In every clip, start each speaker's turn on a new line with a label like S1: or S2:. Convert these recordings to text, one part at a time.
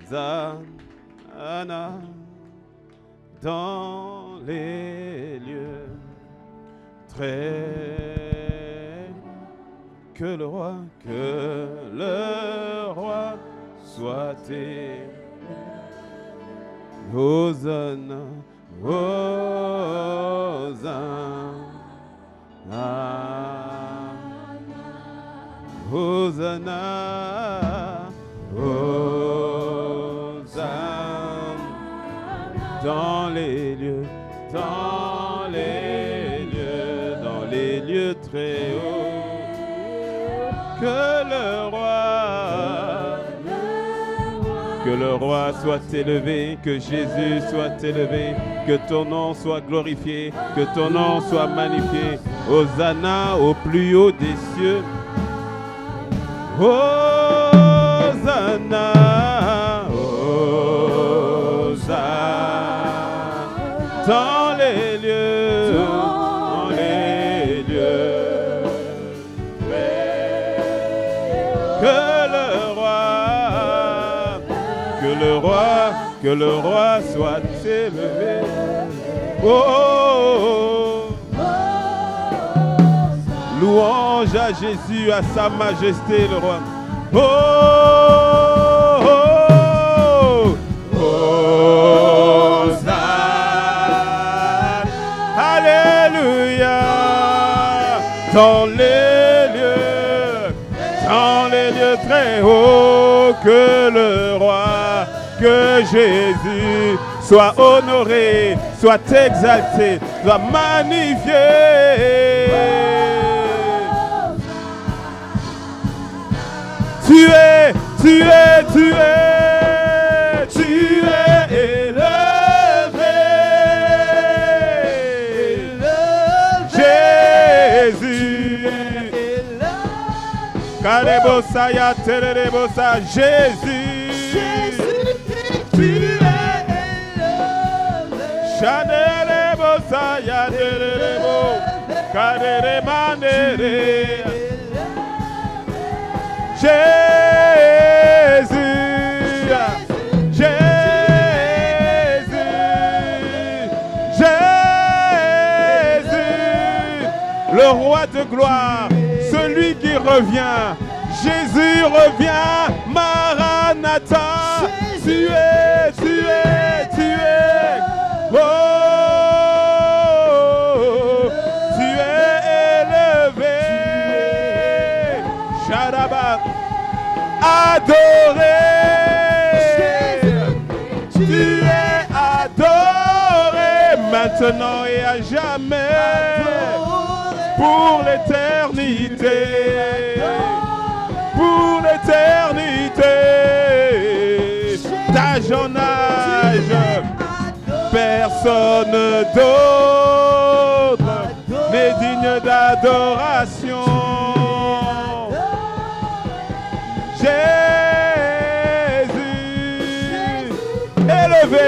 S1: Hosanna dans les lieux très que le roi soit élevé. Hosanna, Hosanna, Hosanna, Hosanna dans les lieux, dans les lieux très hauts. Que le roi soit élevé, que Jésus soit élevé, que ton nom soit glorifié, que ton nom soit magnifié. Hosanna au plus haut des cieux. Hosanna, Hosanna dans les lieux, dans les lieux. Que le roi soit élevé. Oh, oh, oh. Louange à Jésus, à sa majesté le roi. Oh, oh, oh. Hosanna, alléluia, dans les lieux très hauts, que le roi, que Jésus soit honoré, soit exalté, soit magnifié. Tu es élevé, Jésus. Karebosa ya terebosa, Jésus. Tu es élevé. Chanelebosa ya terebo, kareremanere. Jésus, le roi de gloire, celui qui revient. Jésus revient, Maranatha. Tu es. Oh, tu es élevé. Sharaba. Adoré, tu es adoré maintenant et à jamais, pour l'éternité, d'âge en âge, personne d'autre n'est digne d'adoration. Jésus, élevé,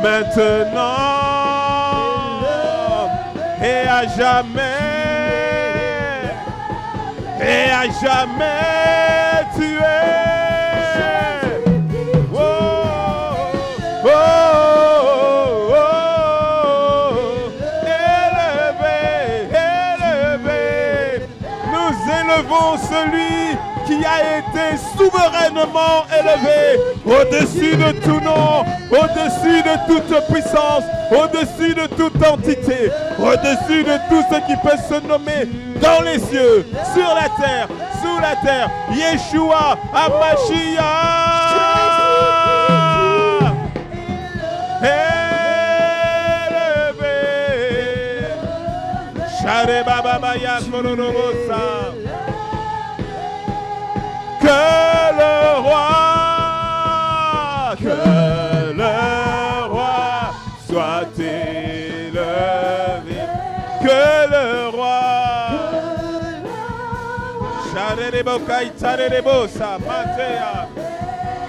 S1: maintenant et à jamais, tu es. Oh, oh, oh, élevé, nous élevons celui qui a été souverainement élevé au-dessus de tout nom, au-dessus de toute puissance, au-dessus de toute entité, au-dessus de tout ce qui peut se nommer dans les cieux, sur la terre, sous la terre. Yeshua HaMashiach. Élevé. Share Baba Baya Koronobosa. Que le roi soit élevé. Que le roi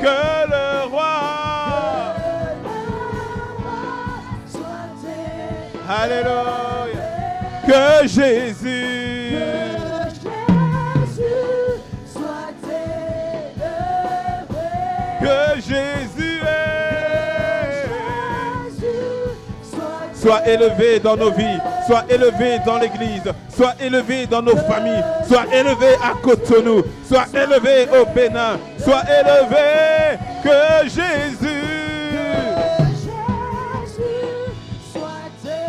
S1: que le roi Alléluia. Que Jésus
S2: soit élevé.
S1: Que Jésus soit élevé dans nos vies, soit élevé dans l'église, soit élevé dans nos familles, soit élevé à Cotonou, soit élevé au Bénin, soit élevé. Que Jésus
S2: soit élevé.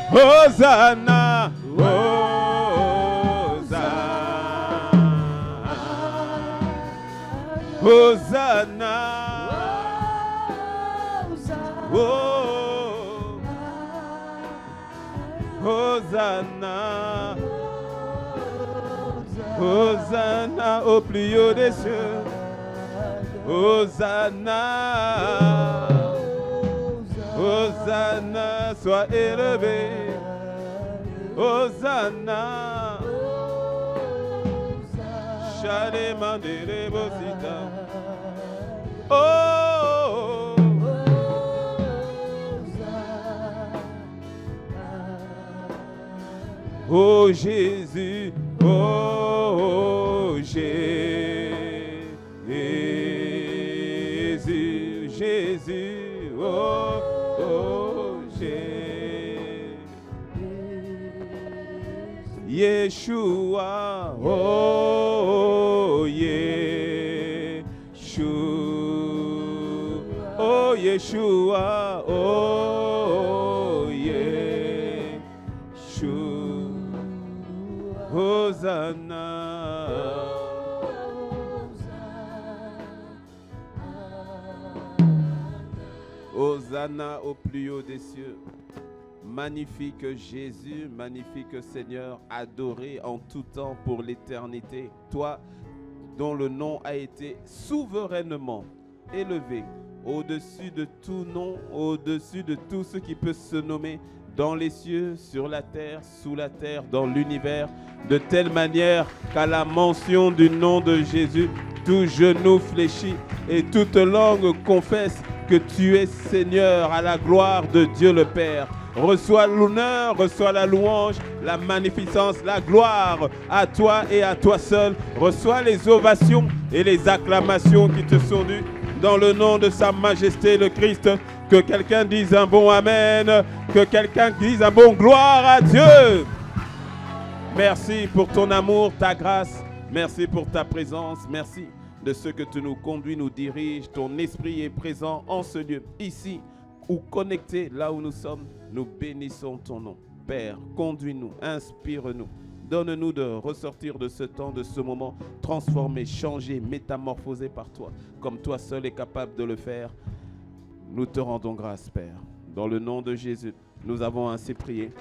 S1: Hosanna, Hosanna, Hosanna, oh, Hosanna, Hosanna au plus haut des cieux, Hosanna, Hosanna, sois élevé, Hosanna, Shalema de Rebosita, oh, oh Jésus, oh Jésus, Jésus, oh, oh Jésus, Yeshua, oh Yeshua, oh Yeshua, oh Yeshua, Hosanna. Hosanna au plus haut des cieux. Magnifique Jésus, magnifique Seigneur, adoré en tout temps pour l'éternité. Toi, dont le nom a été souverainement élevé au-dessus de tout nom, au-dessus de tout ce qui peut se nommer dans les cieux, sur la terre, sous la terre, dans l'univers, de telle manière qu'à la mention du nom de Jésus, tout genou fléchit et toute langue confesse que tu es Seigneur, à la gloire de Dieu le Père. Reçois l'honneur, reçois la louange, la magnificence, la gloire à toi et à toi seul. Reçois les ovations et les acclamations qui te sont dues dans le nom de Sa Majesté le Christ. Que quelqu'un dise un bon Amen, que quelqu'un dise un bon gloire à Dieu. Merci pour ton amour, ta grâce. Merci pour ta présence. Merci de ce que tu nous conduis, nous diriges. Ton esprit est présent en ce lieu, ici, ou connecté là où nous sommes. Nous bénissons ton nom. Père, conduis-nous, inspire-nous. Donne-nous de ressortir de ce temps, de ce moment, transformé, changé, métamorphosé par toi, comme toi seul est capable de le faire. Nous te rendons grâce, Père. Dans le nom de Jésus, nous avons ainsi prié.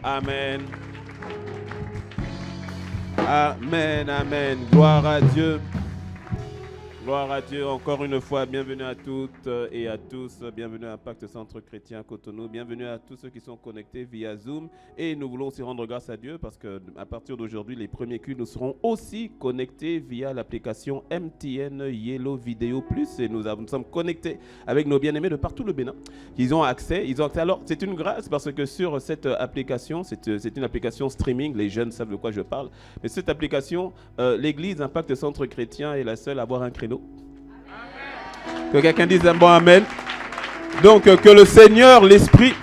S1: Amen. Amen, amen. Gloire à Dieu. Gloire à Dieu. Encore une fois, bienvenue à toutes et à tous. Bienvenue à Pacte Centre Chrétien Cotonou. Bienvenue à tous ceux qui sont connectés via Zoom. Et nous voulons aussi rendre grâce à Dieu parce qu'à partir d'aujourd'hui, les premiers cultes, nous serons aussi connectés via l'application MTN Yellow Video Plus. Et nous sommes connectés avec nos bien-aimés de partout le Bénin. Ils ont accès. Alors, c'est une grâce parce que sur cette application, c'est une application streaming. Les jeunes savent de quoi je parle. Mais cette application, l'Église Impact Centre Chrétien est la seule à avoir un créneau. Que quelqu'un dise un bon amen. Donc que le Seigneur, l'Esprit,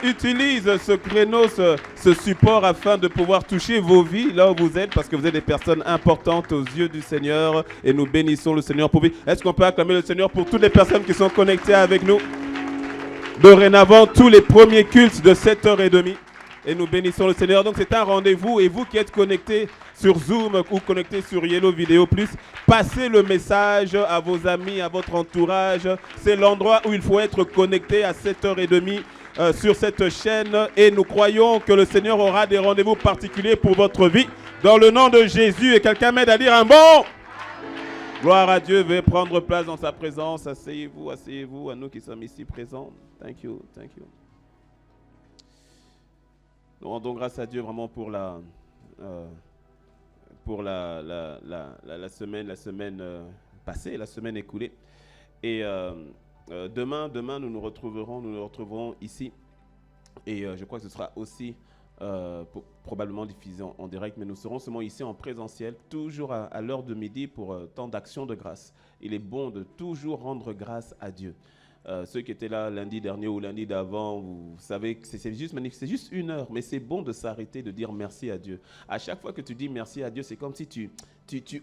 S1: utilise ce créneau, ce support afin de pouvoir toucher vos vies là où vous êtes, parce que vous êtes des personnes importantes aux yeux du Seigneur et nous bénissons le Seigneur pour vous. Est-ce qu'on peut acclamer le Seigneur pour toutes les personnes qui sont connectées avec nous? Dorénavant, tous les premiers cultes de 7h30. Et nous bénissons le Seigneur. Donc c'est un rendez-vous. Et vous qui êtes connectés sur Zoom ou connectés sur Yellow Video Plus, passez le message à vos amis, à votre entourage. C'est l'endroit où il faut être connecté à 7h30 sur cette chaîne. Et nous croyons que le Seigneur aura des rendez-vous particuliers pour votre vie. Dans le nom de Jésus. Et quelqu'un m'aide à dire un bon. Gloire à Dieu. Veuillez prendre place dans sa présence. Asseyez-vous, asseyez-vous à nous qui sommes ici présents. Thank you, thank you. Nous rendons grâce à Dieu vraiment pour la semaine passée, la semaine écoulée. Et demain, nous nous retrouverons ici
S3: Et je crois que ce sera aussi probablement diffusé en direct, mais nous serons seulement ici en présentiel, toujours à l'heure de midi pour temps d'action de grâce. Il est bon de toujours rendre grâce à Dieu. Ceux qui étaient là lundi dernier ou lundi d'avant, vous savez que c'est juste 1 heure, mais c'est bon de s'arrêter, de dire merci à Dieu. À chaque fois que tu dis merci à Dieu, c'est comme si tu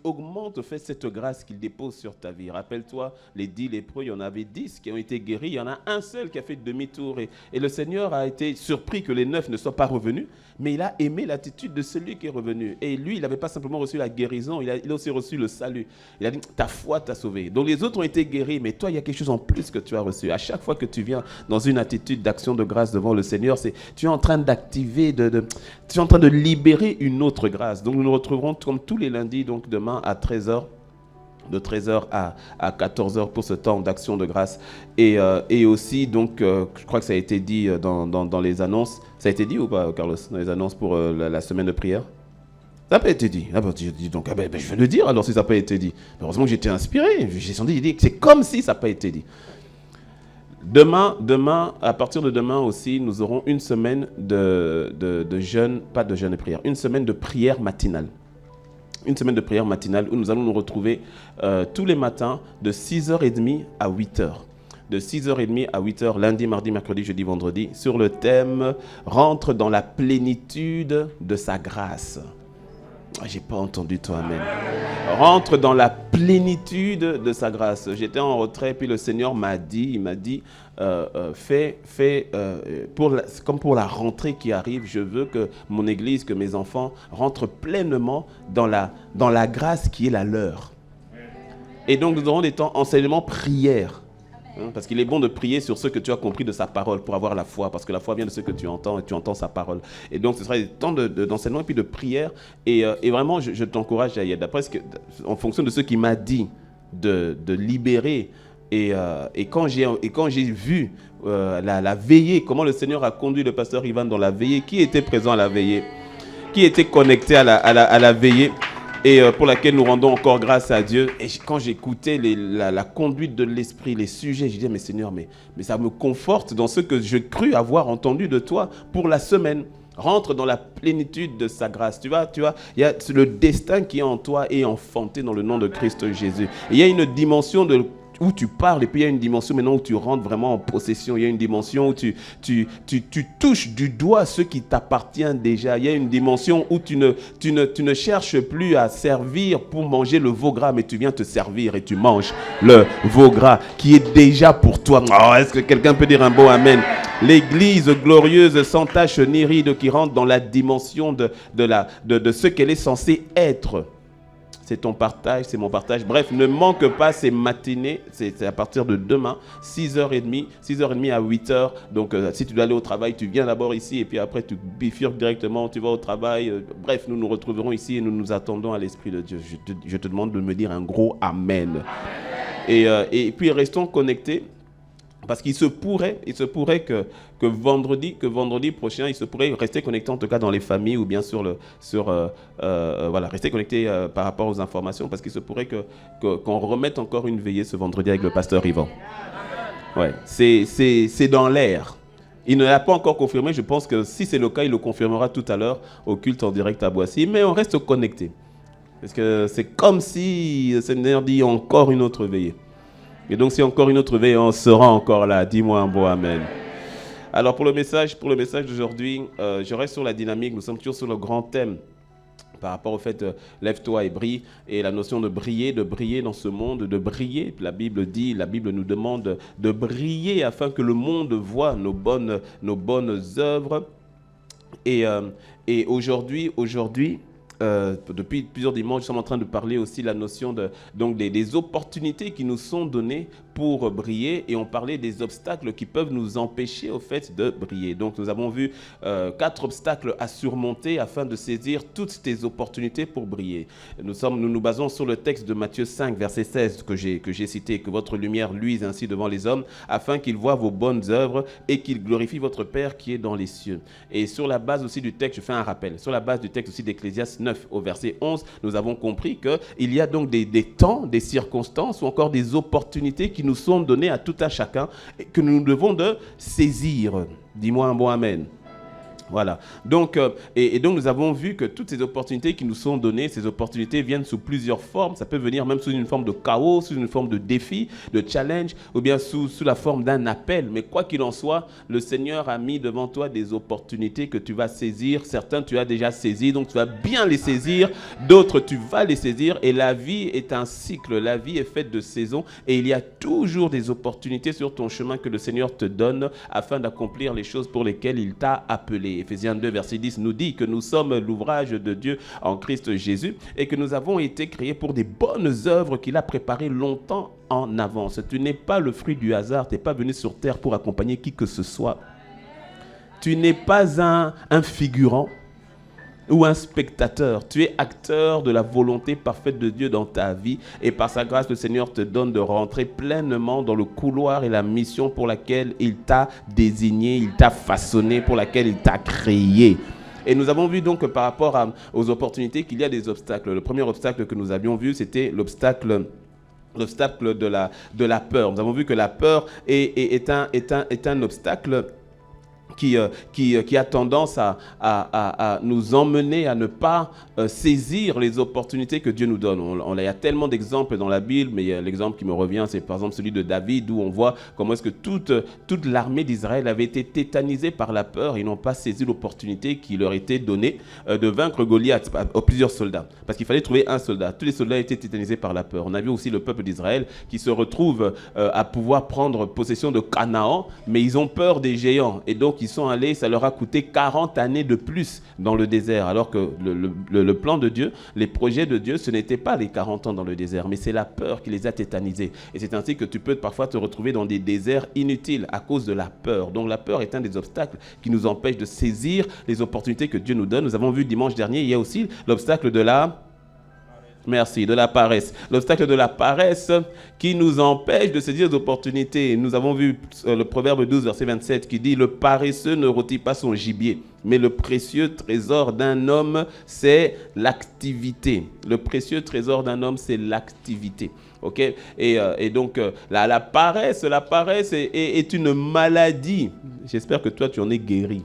S3: augmentes au fait cette grâce qu'il dépose sur ta vie. Rappelle-toi, les 10 lépreux, il y en avait 10 qui ont été guéris, il y en a un seul qui a fait demi-tour. Et le Seigneur a été surpris que les 9 ne soient pas revenus, mais il a aimé l'attitude de celui qui est revenu. Et lui, il n'avait pas simplement reçu la guérison, il a aussi reçu le salut. Il a dit, ta foi t'a sauvé. Donc les autres ont été guéris, mais toi, il y a quelque chose en plus que tu as reçu. À chaque fois que tu viens dans une attitude d'action de grâce devant le Seigneur, tu es en train d'activer, tu es en train de libérer une autre grâce. Donc nous nous retrouverons comme tous les lundis, donc demain à 13h. De 13h à 14h pour ce temps d'action de grâce. Et aussi, donc, je crois que ça a été dit dans les annonces. Ça a été dit ou pas, Carlos, dans les annonces pour la semaine de prière? Ça n'a pas été dit. Ah ben, donc, je vais le dire alors si ça n'a pas été dit. Heureusement que j'étais inspiré. J'ai senti que c'est comme si ça n'a pas été dit. Demain, à partir de demain aussi, nous aurons une semaine de jeûne, pas de jeûne et prière, une semaine de prière matinale. Une semaine de prière matinale où nous allons nous retrouver tous les matins de 6h30 à 8h. De 6h30 à 8h, lundi, mardi, mercredi, jeudi, vendredi, sur le thème « Rentre dans la plénitude de sa grâce ». J'ai pas entendu toi, amen. Rentre dans la plénitude de sa grâce. J'étais en retrait, puis le Seigneur m'a dit, comme pour la rentrée qui arrive, je veux que mon église, que mes enfants rentrent pleinement dans la grâce qui est la leur. Et donc nous aurons des temps enseignement prière. Parce qu'il est bon de prier sur ce que tu as compris de sa parole pour avoir la foi, parce que la foi vient de ce que tu entends et tu entends sa parole. Et donc ce sera des temps d'enseignement et puis de prière. Et vraiment, je t'encourage à y aller. En fonction de ce qu'il m'a dit de libérer. Et quand j'ai vu la veillée, comment le Seigneur a conduit le pasteur Ivan dans la veillée, qui était présent à la veillée, qui était connecté à la veillée, et pour laquelle nous rendons encore grâce à Dieu. Et quand j'écoutais la conduite de l'Esprit, les sujets, je disais, mais Seigneur, mais ça me conforte dans ce que je crus avoir entendu de toi pour la semaine. Rentre dans la plénitude de sa grâce. Tu vois, il y a le destin qui est en toi et enfanté dans le nom de Christ Jésus. Et il y a une dimension où tu parles, et puis il y a une dimension maintenant où tu rentres vraiment en possession. Il y a une dimension où tu touches du doigt ce qui t'appartient déjà. Il y a une dimension où tu ne cherches plus à servir pour manger le veau gras, mais tu viens te servir et tu manges le veau gras qui est déjà pour toi. Oh, est-ce que quelqu'un peut dire un beau amen? L'église glorieuse sans tache ni ride qui rentre dans la dimension de ce qu'elle est censée être. C'est ton partage, c'est mon partage. Bref, ne manque pas ces matinées. C'est à partir de demain, 6h30 à 8h. Donc, si tu dois aller au travail, tu viens d'abord ici et puis après, tu bifurques directement, tu vas au travail. Bref, nous nous retrouverons ici et nous nous attendons à l'Esprit de Dieu. Je te demande de me dire un gros Amen. Et puis, restons connectés. Parce qu'il se pourrait que vendredi prochain, il se pourrait rester connecté en tout cas dans les familles ou bien rester connecté par rapport aux informations, parce qu'il se pourrait qu'on remette encore une veillée ce vendredi avec le pasteur Yvan. Ouais, c'est dans l'air. Il ne l'a pas encore confirmé. Je pense que si c'est le cas, il le confirmera tout à l'heure au culte en direct à Boissy. Mais on reste connecté. Parce que c'est comme si le Seigneur dit encore une autre veillée. Et donc, si encore une autre veille, on sera encore là. Dis-moi un beau amen. Alors, pour le message d'aujourd'hui, je reste sur la dynamique. Nous sommes toujours sur le grand thème par rapport au fait lève-toi et brille. Et la notion de briller dans ce monde, de briller. La Bible nous demande de briller afin que le monde voit nos bonnes œuvres. Et aujourd'hui, depuis plusieurs dimanches, nous sommes en train de parler aussi de la notion des opportunités qui nous sont données pour briller, et on parlait des obstacles qui peuvent nous empêcher au fait de briller. Donc nous avons vu 4 obstacles à surmonter afin de saisir toutes tes opportunités pour briller. Nous nous basons sur le texte de Matthieu 5, verset 16 que j'ai cité, que votre lumière luise ainsi devant les hommes afin qu'ils voient vos bonnes œuvres et qu'ils glorifient votre Père qui est dans les cieux. Et sur la base aussi du texte, je fais un rappel, sur la base du texte aussi d'Ecclésiaste 9 au verset 11, nous avons compris qu'il y a donc des temps, des circonstances ou encore des opportunités qui nous sont données à tout un chacun et que nous devons de saisir. Dis-moi un bon amen. Voilà. Donc, et donc, nous avons vu que toutes ces opportunités qui nous sont données, ces opportunités viennent sous plusieurs formes. Ça peut venir même sous une forme de chaos, sous une forme de défi, de challenge, ou bien sous la forme d'un appel. Mais quoi qu'il en soit, le Seigneur a mis devant toi des opportunités que tu vas saisir. Certains, tu as déjà saisi, donc tu vas bien les saisir. D'autres, tu vas les saisir. Et la vie est un cycle. La vie est faite de saisons. Et il y a toujours des opportunités sur ton chemin que le Seigneur te donne afin d'accomplir les choses pour lesquelles il t'a appelé. Éphésiens 2, verset 10 nous dit que nous sommes l'ouvrage de Dieu en Christ Jésus et que nous avons été créés pour des bonnes œuvres qu'il a préparées longtemps en avance. Tu n'es pas le fruit du hasard, tu n'es pas venu sur terre pour accompagner qui que ce soit. Tu n'es pas un figurant ou un spectateur. Tu es acteur de la volonté parfaite de Dieu dans ta vie et par sa grâce, le Seigneur te donne de rentrer pleinement dans le couloir et la mission pour laquelle il t'a désigné, il t'a façonné, pour laquelle il t'a créé. Et nous avons vu donc par rapport aux opportunités qu'il y a des obstacles. Le premier obstacle que nous avions vu, c'était l'obstacle de la peur. Nous avons vu que la peur est un obstacle qui a tendance à nous emmener à ne pas saisir les opportunités que Dieu nous donne. Il y a tellement d'exemples dans la Bible, mais l'exemple qui me revient, c'est par exemple celui de David, où on voit comment est-ce que toute l'armée d'Israël avait été tétanisée par la peur. Ils n'ont pas saisi l'opportunité qui leur était donnée de vaincre Goliath, plusieurs soldats. Parce qu'il fallait trouver un soldat. Tous les soldats étaient tétanisés par la peur. On a vu aussi le peuple d'Israël qui se retrouve à pouvoir prendre possession de Canaan, mais ils ont peur des géants. Et donc, ils sont allés, ça leur a coûté 40 années de plus dans le désert, alors que le plan de Dieu, les projets de Dieu, ce n'était pas les 40 ans dans le désert, mais c'est la peur qui les a tétanisés. Et c'est ainsi que tu peux parfois te retrouver dans des déserts inutiles à cause de la peur. Donc la peur est un des obstacles qui nous empêche de saisir les opportunités que Dieu nous donne. Nous avons vu dimanche dernier, il y a aussi l'obstacle de la paresse. L'obstacle de la paresse qui nous empêche de saisir des opportunités. Nous avons vu le proverbe 12, verset 27 qui dit « Le paresseux ne rôtit pas son gibier, mais le précieux trésor d'un homme, c'est l'activité. » Le précieux trésor d'un homme, c'est l'activité. Okay? Et donc, la paresse est une maladie. J'espère que toi, tu en es guéri.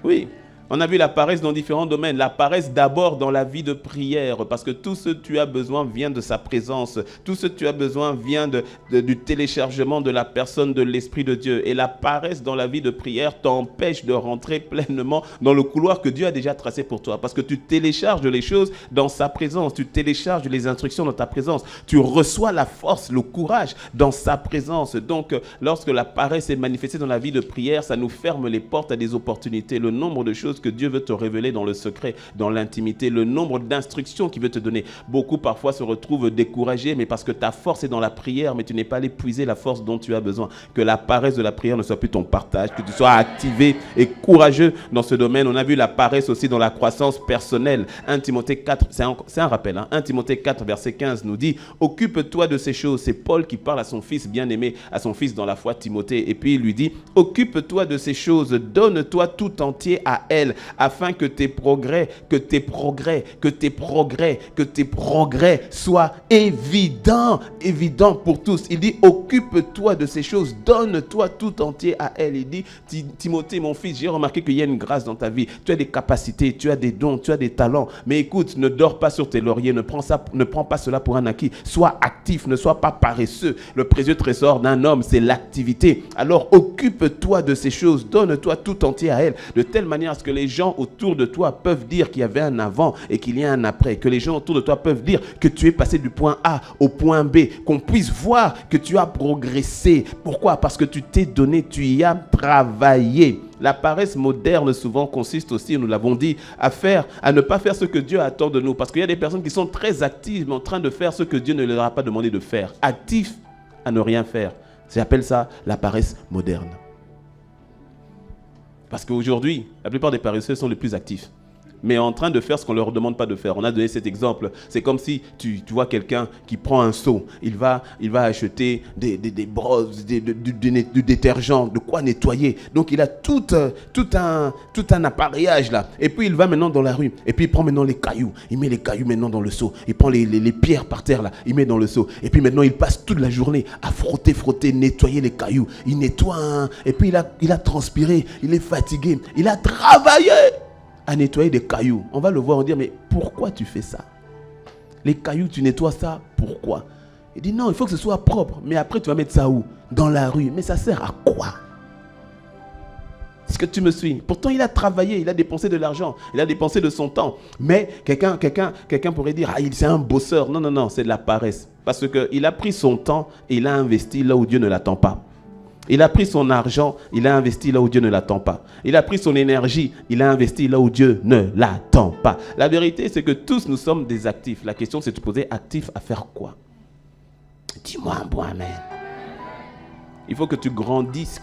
S3: Oui. On a vu la paresse dans différents domaines. La paresse d'abord dans la vie de prière, parce que tout ce que tu as besoin vient de sa présence. Tout ce que tu as besoin vient du téléchargement de la personne de l'Esprit de Dieu. Et la paresse dans la vie de prière t'empêche de rentrer pleinement dans le couloir que Dieu a déjà tracé pour toi. Parce que tu télécharges les choses dans sa présence. Tu télécharges les instructions dans ta présence. Tu reçois la force, le courage dans sa présence. Donc, lorsque la paresse est manifestée dans la vie de prière, ça nous ferme les portes à des opportunités. Le nombre de choses que Dieu veut te révéler dans le secret, dans l'intimité, le nombre d'instructions qu'il veut te donner. Beaucoup parfois se retrouvent découragés, mais parce que ta force est dans la prière, mais tu n'es pas allé puiser la force dont tu as besoin. Que la paresse de la prière ne soit plus ton partage, que tu sois activé et courageux dans ce domaine. On a vu la paresse aussi dans la croissance personnelle. 1 Timothée 4, c'est un rappel, hein? 1 Timothée 4, verset 15 nous dit « Occupe-toi de ces choses ». C'est Paul qui parle à son fils bien-aimé, à son fils dans la foi Timothée. Et puis il lui dit « Occupe-toi de ces choses, donne-toi tout entier à elles, afin que tes progrès soient évidents pour tous. » Il dit, occupe-toi de ces choses, donne-toi tout entier à elles. Il dit, Timothée, mon fils, j'ai remarqué qu'il y a une grâce dans ta vie. Tu as des capacités, tu as des dons, tu as des talents. Mais écoute, ne dors pas sur tes lauriers, ne prends pas cela pour un acquis. Sois actif, ne sois pas paresseux. Le précieux trésor d'un homme, c'est l'activité. Alors, occupe-toi de ces choses, donne-toi tout entier à elles, de telle manière à ce que les gens autour de toi peuvent dire qu'il y avait un avant et qu'il y a un après, que les gens autour de toi peuvent dire que tu es passé du point A au point B, qu'on puisse voir que tu as progressé. Pourquoi? Parce que tu t'es donné, tu y as travaillé. La paresse moderne souvent consiste aussi, nous l'avons dit, à ne pas faire ce que Dieu attend de nous. Parce qu'il y a des personnes qui sont très actives, mais en train de faire ce que Dieu ne leur a pas demandé de faire. Actifs à ne rien faire. J'appelle ça la paresse moderne. Parce qu'aujourd'hui, la plupart des paresseux sont les plus actifs. mais en train de faire ce qu'on ne leur demande pas de faire. On a donné cet exemple. C'est comme si tu vois quelqu'un qui prend un seau. Il va acheter des brosses, du détergent, de quoi nettoyer. Donc, il a tout un appareillage là. Et puis, il va maintenant dans la rue. Et puis, il prend maintenant les cailloux. Il met les cailloux maintenant dans le seau. Il prend les pierres par terre là. Il met dans le seau. Et puis, maintenant, il passe toute la journée à frotter, nettoyer les cailloux. Il nettoie. Et puis, il a transpiré. Il est fatigué. Il a travaillé à nettoyer des cailloux. On va le voir, on va dire, mais pourquoi tu fais ça? Les cailloux, tu nettoies ça, pourquoi? Il dit, non, il faut que ce soit propre. Mais après, tu vas mettre ça où? Dans la rue. Mais ça sert à quoi? Est-ce que tu me suis? Pourtant, il a travaillé, il a dépensé de l'argent, il a dépensé de son temps. Mais quelqu'un pourrait dire, c'est un bosseur. Non, non, non, c'est de la paresse. Parce qu'il a pris son temps et il a investi là où Dieu ne l'attend pas. Il a pris son argent, il a investi là où Dieu ne l'attend pas. Il a pris son énergie, il a investi là où Dieu ne l'attend pas. La vérité, c'est que tous nous sommes des actifs. La question, c'est de se poser actif à faire quoi? Dis-moi un bon amen. Il faut que tu grandisses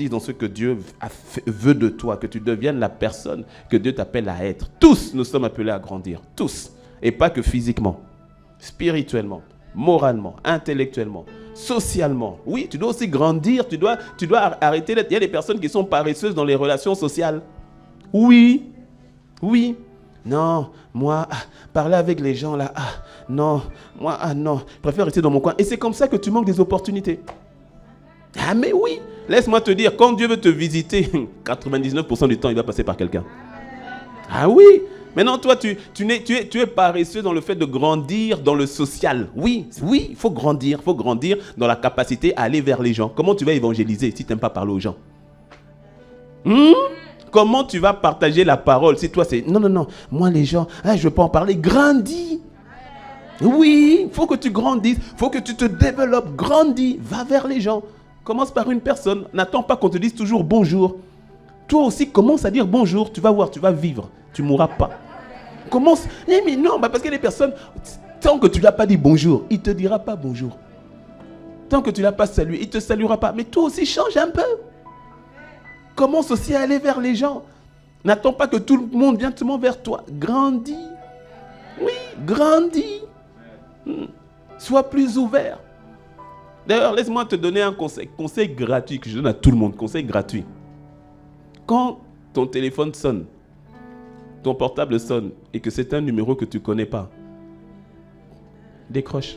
S3: dans ce que Dieu veut de toi, que tu deviennes la personne que Dieu t'appelle à être. Tous nous sommes appelés à grandir, tous. Et pas que physiquement, spirituellement, moralement, intellectuellement, socialement. Oui, tu dois aussi grandir, tu dois arrêter d'être... Il y a des personnes qui sont paresseuses dans les relations sociales. Oui. Non, moi, parler avec les gens là, non, je préfère rester dans mon coin. Et c'est comme ça que tu manques des opportunités. Ah mais oui, laisse-moi te dire, quand Dieu veut te visiter, 99% du temps, il va passer par quelqu'un. Ah oui. Maintenant, toi, tu es paresseux dans le fait de grandir dans le social. Oui, il faut grandir dans la capacité à aller vers les gens. Comment tu vas évangéliser si tu n'aimes pas parler aux gens? Comment tu vas partager la parole si toi, c'est... Non, moi, les gens, je ne veux pas en parler. Grandis. Oui, il faut que tu grandisses, il faut que tu te développes, grandis, va vers les gens. Commence par une personne, n'attends pas qu'on te dise toujours bonjour. Toi aussi, commence à dire bonjour, tu vas voir, tu vas vivre, tu ne mourras pas. Commence, mais non, parce que les personnes, tant que tu ne lui as pas dit bonjour, il ne te dira pas bonjour. Tant que tu ne l'as pas salué, il ne te saluera pas. Mais toi aussi, change un peu. Commence aussi à aller vers les gens. N'attends pas que tout le monde vienne seulement vers toi. Grandis. Oui, grandis. Sois plus ouvert. D'ailleurs, laisse-moi te donner un conseil gratuit que je donne à tout le monde, conseil gratuit. Quand ton téléphone sonne, ton portable sonne et que c'est un numéro que tu ne connais pas, décroche.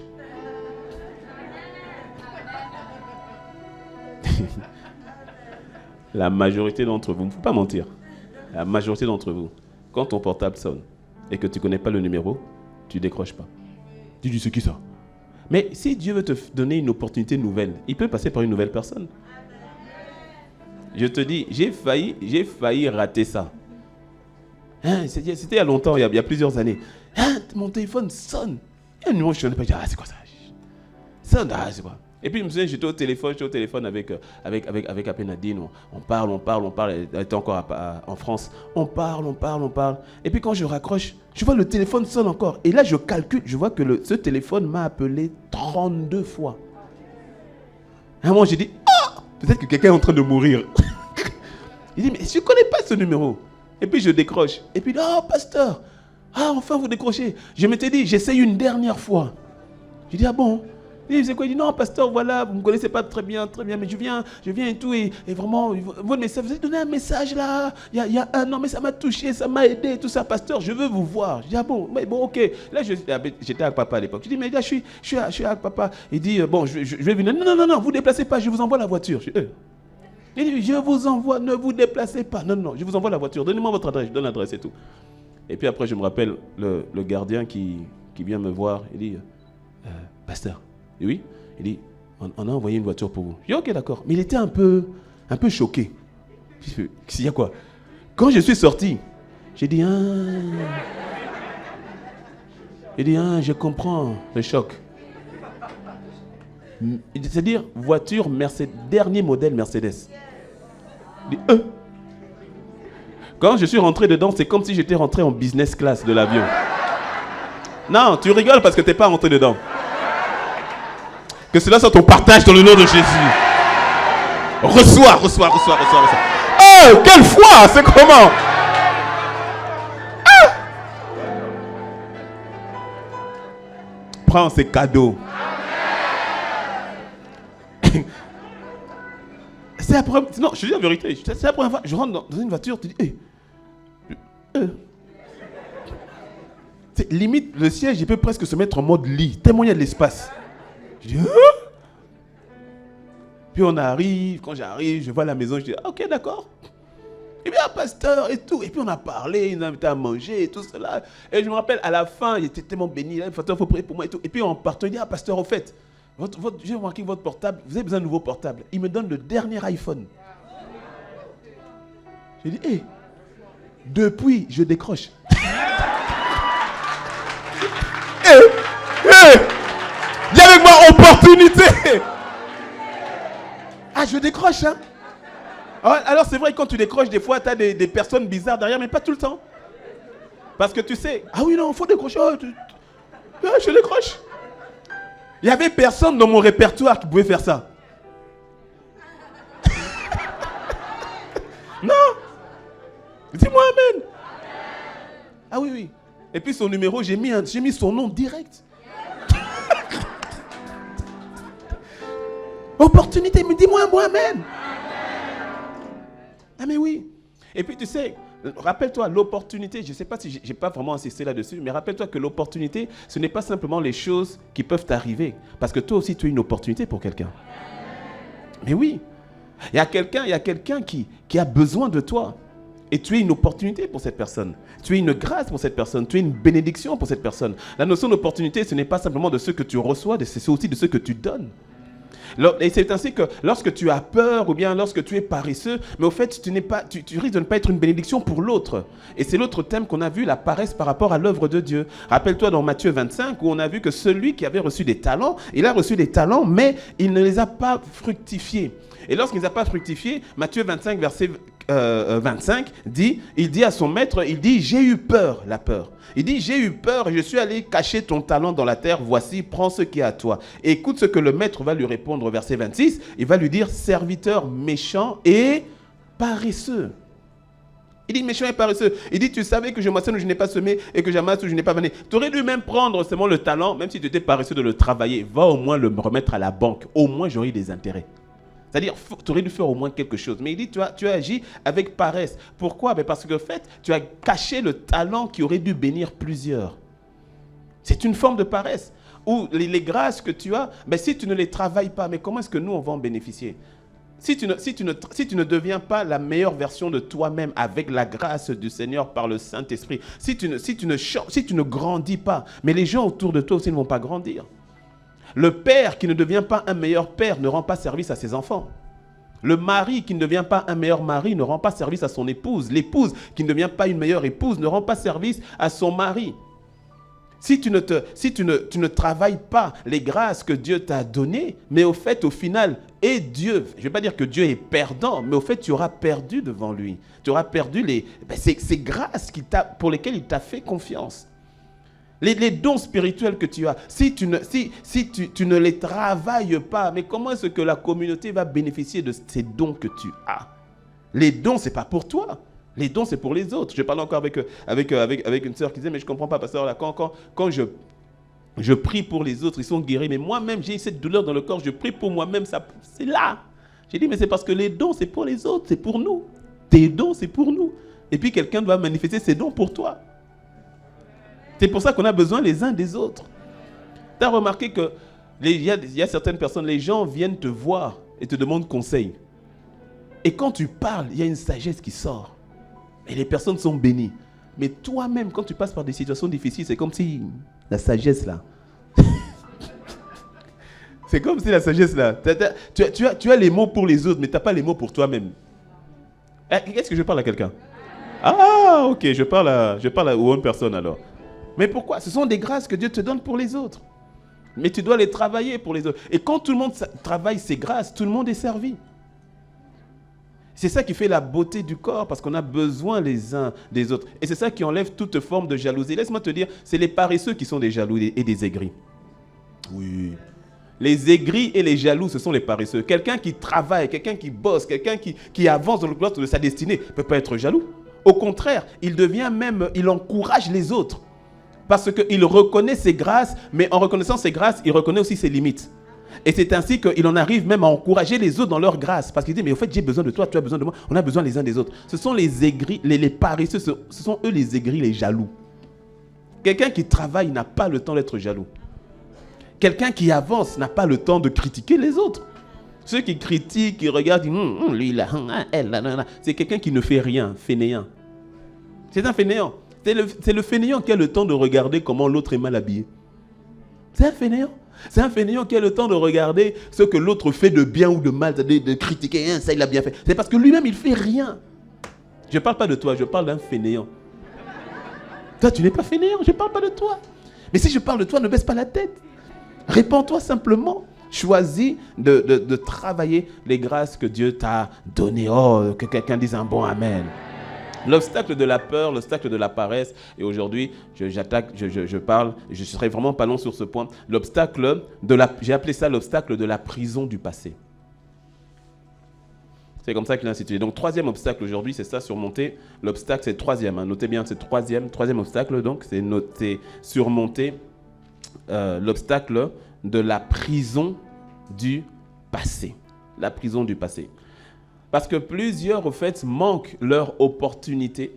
S3: La majorité d'entre vous, il ne faut pas mentir, la majorité d'entre vous, quand ton portable sonne et que tu ne connais pas le numéro, tu ne décroches pas. Tu dis, c'est qui ça? Mais si Dieu veut te donner une opportunité nouvelle, il peut passer par une nouvelle personne. Je te dis, j'ai failli rater ça. C'était il y a longtemps, il y a plusieurs années. Mon téléphone sonne. Il y a un numéro que je ne connais pas. Je dis, c'est quoi ça? Sonne, c'est quoi? Et puis je me souviens, j'étais au téléphone avec Apénadine. On parle. Elle était encore en France. On parle. Et puis quand je raccroche, je vois le téléphone sonne encore. Et là, je calcule, je vois que ce téléphone m'a appelé 32 fois. À un moment, j'ai dit, peut-être que quelqu'un est en train de mourir. Il dit, mais je ne connais pas ce numéro. Et puis je décroche. Et puis, pasteur, enfin vous décrochez. Je m'étais dit, j'essaye une dernière fois. Je dis, bon? Il dit, c'est quoi? Il dit, non, pasteur, voilà, vous ne me connaissez pas très bien, mais je viens et tout, et vraiment, votre message, vous avez donné un message là, il y a un an, mais ça m'a touché, ça m'a aidé, tout ça, pasteur, je veux vous voir. Je dis, bon, ok. Là, j'étais avec papa à l'époque. Je dis, mais là, je suis avec papa. Il dit, je vais venir. Non, vous ne déplacez pas, je vous envoie la voiture. Il dit, je vous envoie, ne vous déplacez pas. Non, je vous envoie la voiture, donnez-moi votre adresse, je donne l'adresse et tout. Et puis après, je me rappelle le gardien qui vient me voir, il dit, pasteur. Et oui, il dit, on a envoyé une voiture pour vous. Je dis, ok, d'accord. Mais il était un peu choqué. Je dis, il y a quoi? Quand je suis sorti, j'ai dit, je comprends le choc. C'est-à-dire, voiture Mercedes, dernier modèle Mercedes. Il dit, Quand je suis rentré dedans, c'est comme si j'étais rentré en business class de l'avion. Non, tu rigoles parce que tu n'es pas rentré dedans. Que cela soit ton partage dans le nom de Jésus. Reçois. Oh, quelle foi, c'est comment? prends ces cadeaux. C'est la première... Non, je te dis la vérité. C'est la première fois que je rentre dans une voiture, tu dis, c'est limite, le siège, il peut presque se mettre en mode lit, tellement il y a de l'espace. Je dis, Puis on arrive, quand j'arrive, je vois la maison, je dis, ok, d'accord. Et bien, pasteur et tout. Et puis on a parlé, il nous a invité à manger et tout cela. Et je me rappelle, à la fin, il était tellement béni. Là, pasteur, il faut prier pour moi et tout. Et puis en partant, il dit, pasteur, au fait, j'ai remarqué votre portable, vous avez besoin de nouveau portable. Il me donne le dernier iPhone. J'ai dit, depuis, je décroche. Dis avec moi, opportunité. Je décroche, hein. Alors c'est vrai, quand tu décroches, des fois, tu as des personnes bizarres derrière, mais pas tout le temps. Parce que tu sais, oui, non, il faut décrocher. Je décroche. Il n'y avait personne dans mon répertoire qui pouvait faire ça. Non. Dis-moi amen. Oui. Et puis son numéro, j'ai mis son nom direct. Opportunité, mais dis-moi un mot amen. Mais oui. Et puis tu sais, rappelle-toi, l'opportunité, je ne sais pas si j'ai pas vraiment insisté là-dessus, mais rappelle-toi que l'opportunité, ce n'est pas simplement les choses qui peuvent t'arriver. Parce que toi aussi, tu es une opportunité pour quelqu'un. Mais oui. Il y a quelqu'un qui a besoin de toi. Et tu es une opportunité pour cette personne. Tu es une grâce pour cette personne. Tu es une bénédiction pour cette personne. La notion d'opportunité, ce n'est pas simplement de ce que tu reçois, c'est aussi de ce que tu donnes. Et c'est ainsi que lorsque tu as peur ou bien lorsque tu es paresseux, mais au fait, tu risques de ne pas être une bénédiction pour l'autre. Et c'est l'autre thème qu'on a vu, la paresse par rapport à l'œuvre de Dieu. Rappelle-toi dans Matthieu 25 où on a vu que celui qui avait reçu des talents, il a reçu des talents, mais il ne les a pas fructifiés. Et lorsqu'il ne les a pas fructifiés, Matthieu 25, verset 25, il dit à son maître, j'ai eu peur, la peur. Il dit, j'ai eu peur et je suis allé cacher ton talent dans la terre. Voici, prends ce qui est à toi. Et écoute ce que le maître va lui répondre, verset 26. Il va lui dire, serviteur méchant et paresseux. Il dit, méchant et paresseux. Il dit, tu savais que je moissonne où je n'ai pas semé et que j'amasse où je n'ai pas vanné. Tu aurais dû même prendre seulement le talent, même si tu étais paresseux de le travailler. Va au moins le remettre à la banque. Au moins, j'aurai des intérêts. C'est-à-dire, tu aurais dû faire au moins quelque chose. Mais il dit, tu as agi avec paresse. Pourquoi? Parce que, en fait, tu as caché le talent qui aurait dû bénir plusieurs. C'est une forme de paresse. Ou les grâces que tu as, si tu ne les travailles pas, mais comment est-ce que nous, on va en bénéficier? Si tu ne deviens pas la meilleure version de toi-même avec la grâce du Seigneur par le Saint-Esprit, si tu ne grandis pas, mais les gens autour de toi aussi ne vont pas grandir. Le père qui ne devient pas un meilleur père ne rend pas service à ses enfants. Le mari qui ne devient pas un meilleur mari ne rend pas service à son épouse. L'épouse qui ne devient pas une meilleure épouse ne rend pas service à son mari. Si tu ne travailles pas les grâces que Dieu t'a données, mais au final, Dieu, je ne vais pas dire que Dieu est perdant, mais au fait, tu auras perdu devant lui. Tu auras perdu ces grâces pour lesquelles il t'a fait confiance. Les dons spirituels que tu as, si tu ne les travailles pas, mais comment est-ce que la communauté va bénéficier de ces dons que tu as? Les dons, ce n'est pas pour toi. Les dons, c'est pour les autres. Je parlais encore avec une sœur qui disait, mais je ne comprends pas, pasteur, là, quand je prie pour les autres, ils sont guéris, mais moi-même, j'ai cette douleur dans le corps, je prie pour moi-même, c'est là. J'ai dit, mais c'est parce que les dons, c'est pour les autres, c'est pour nous. Tes dons, c'est pour nous. Et puis, quelqu'un doit manifester ses dons pour toi. C'est pour ça qu'on a besoin les uns des autres. Tu as remarqué qu'il y a certaines personnes, les gens viennent te voir et te demandent conseil. Et quand tu parles, il y a une sagesse qui sort. Et les personnes sont bénies. Mais toi-même, quand tu passes par des situations difficiles, c'est comme si la sagesse là. C'est comme si la sagesse là. Tu as les mots pour les autres, mais tu n'as pas les mots pour toi-même. Est-ce que je parle à quelqu'un? Ok, je parle à une personne alors. Mais pourquoi? Ce sont des grâces que Dieu te donne pour les autres. Mais tu dois les travailler pour les autres. Et quand tout le monde travaille ces grâces, tout le monde est servi. C'est ça qui fait la beauté du corps, parce qu'on a besoin les uns des autres. Et c'est ça qui enlève toute forme de jalousie. Laisse-moi te dire, c'est les paresseux qui sont des jaloux et des aigris. Oui. Les aigris et les jaloux, ce sont les paresseux. Quelqu'un qui travaille, quelqu'un qui bosse, quelqu'un qui avance dans le couloir de sa destinée ne peut pas être jaloux. Au contraire, il encourage les autres. Parce qu'il reconnaît ses grâces, mais en reconnaissant ses grâces, il reconnaît aussi ses limites. Et c'est ainsi qu'il en arrive même à encourager les autres dans leur grâce. Parce qu'il dit, mais au fait, j'ai besoin de toi, tu as besoin de moi, on a besoin les uns des autres. Ce sont les aigris, les paresseux, ce sont eux les aigris, les jaloux. Quelqu'un qui travaille n'a pas le temps d'être jaloux. Quelqu'un qui avance n'a pas le temps de critiquer les autres. Ceux qui critiquent, qui regardent, disent, lui là, elle là, c'est quelqu'un qui ne fait rien, fainéant. C'est un fainéant. C'est le fainéant qui a le temps de regarder comment l'autre est mal habillé. C'est un fainéant. C'est un fainéant qui a le temps de regarder ce que l'autre fait de bien ou de mal, de critiquer, ça il a bien fait. C'est parce que lui-même il ne fait rien. Je ne parle pas de toi, je parle d'un fainéant. Toi tu n'es pas fainéant, je ne parle pas de toi. Mais si je parle de toi, ne baisse pas la tête. Répands-toi simplement. Choisis de travailler les grâces que Dieu t'a données. Oh, que quelqu'un dise un bon amen. L'obstacle de la peur, l'obstacle de la paresse, et aujourd'hui, je parle, je serai vraiment pas long sur ce point, l'obstacle j'ai appelé ça l'obstacle de la prison du passé. C'est comme ça qu'il a institué. Donc, troisième obstacle aujourd'hui, c'est ça, surmonter. L'obstacle, c'est le troisième, hein. Notez bien, c'est troisième obstacle, donc, c'est surmonter l'obstacle de la prison du passé. La prison du passé. Parce que plusieurs, au fait, manquent leur opportunité.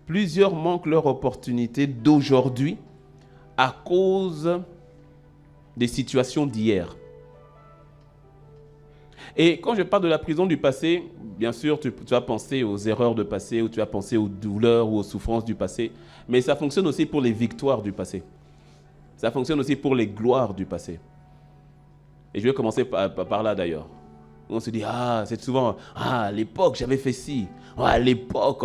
S3: Plusieurs manquent leur opportunité d'aujourd'hui à cause des situations d'hier. Et quand je parle de la prison du passé, bien sûr, tu vas penser aux erreurs du passé, ou tu vas penser aux douleurs ou aux souffrances du passé. Mais ça fonctionne aussi pour les victoires du passé. Ça fonctionne aussi pour les gloires du passé. Et je vais commencer par là d'ailleurs. On se dit, c'est souvent, à l'époque, j'avais fait ci. À l'époque,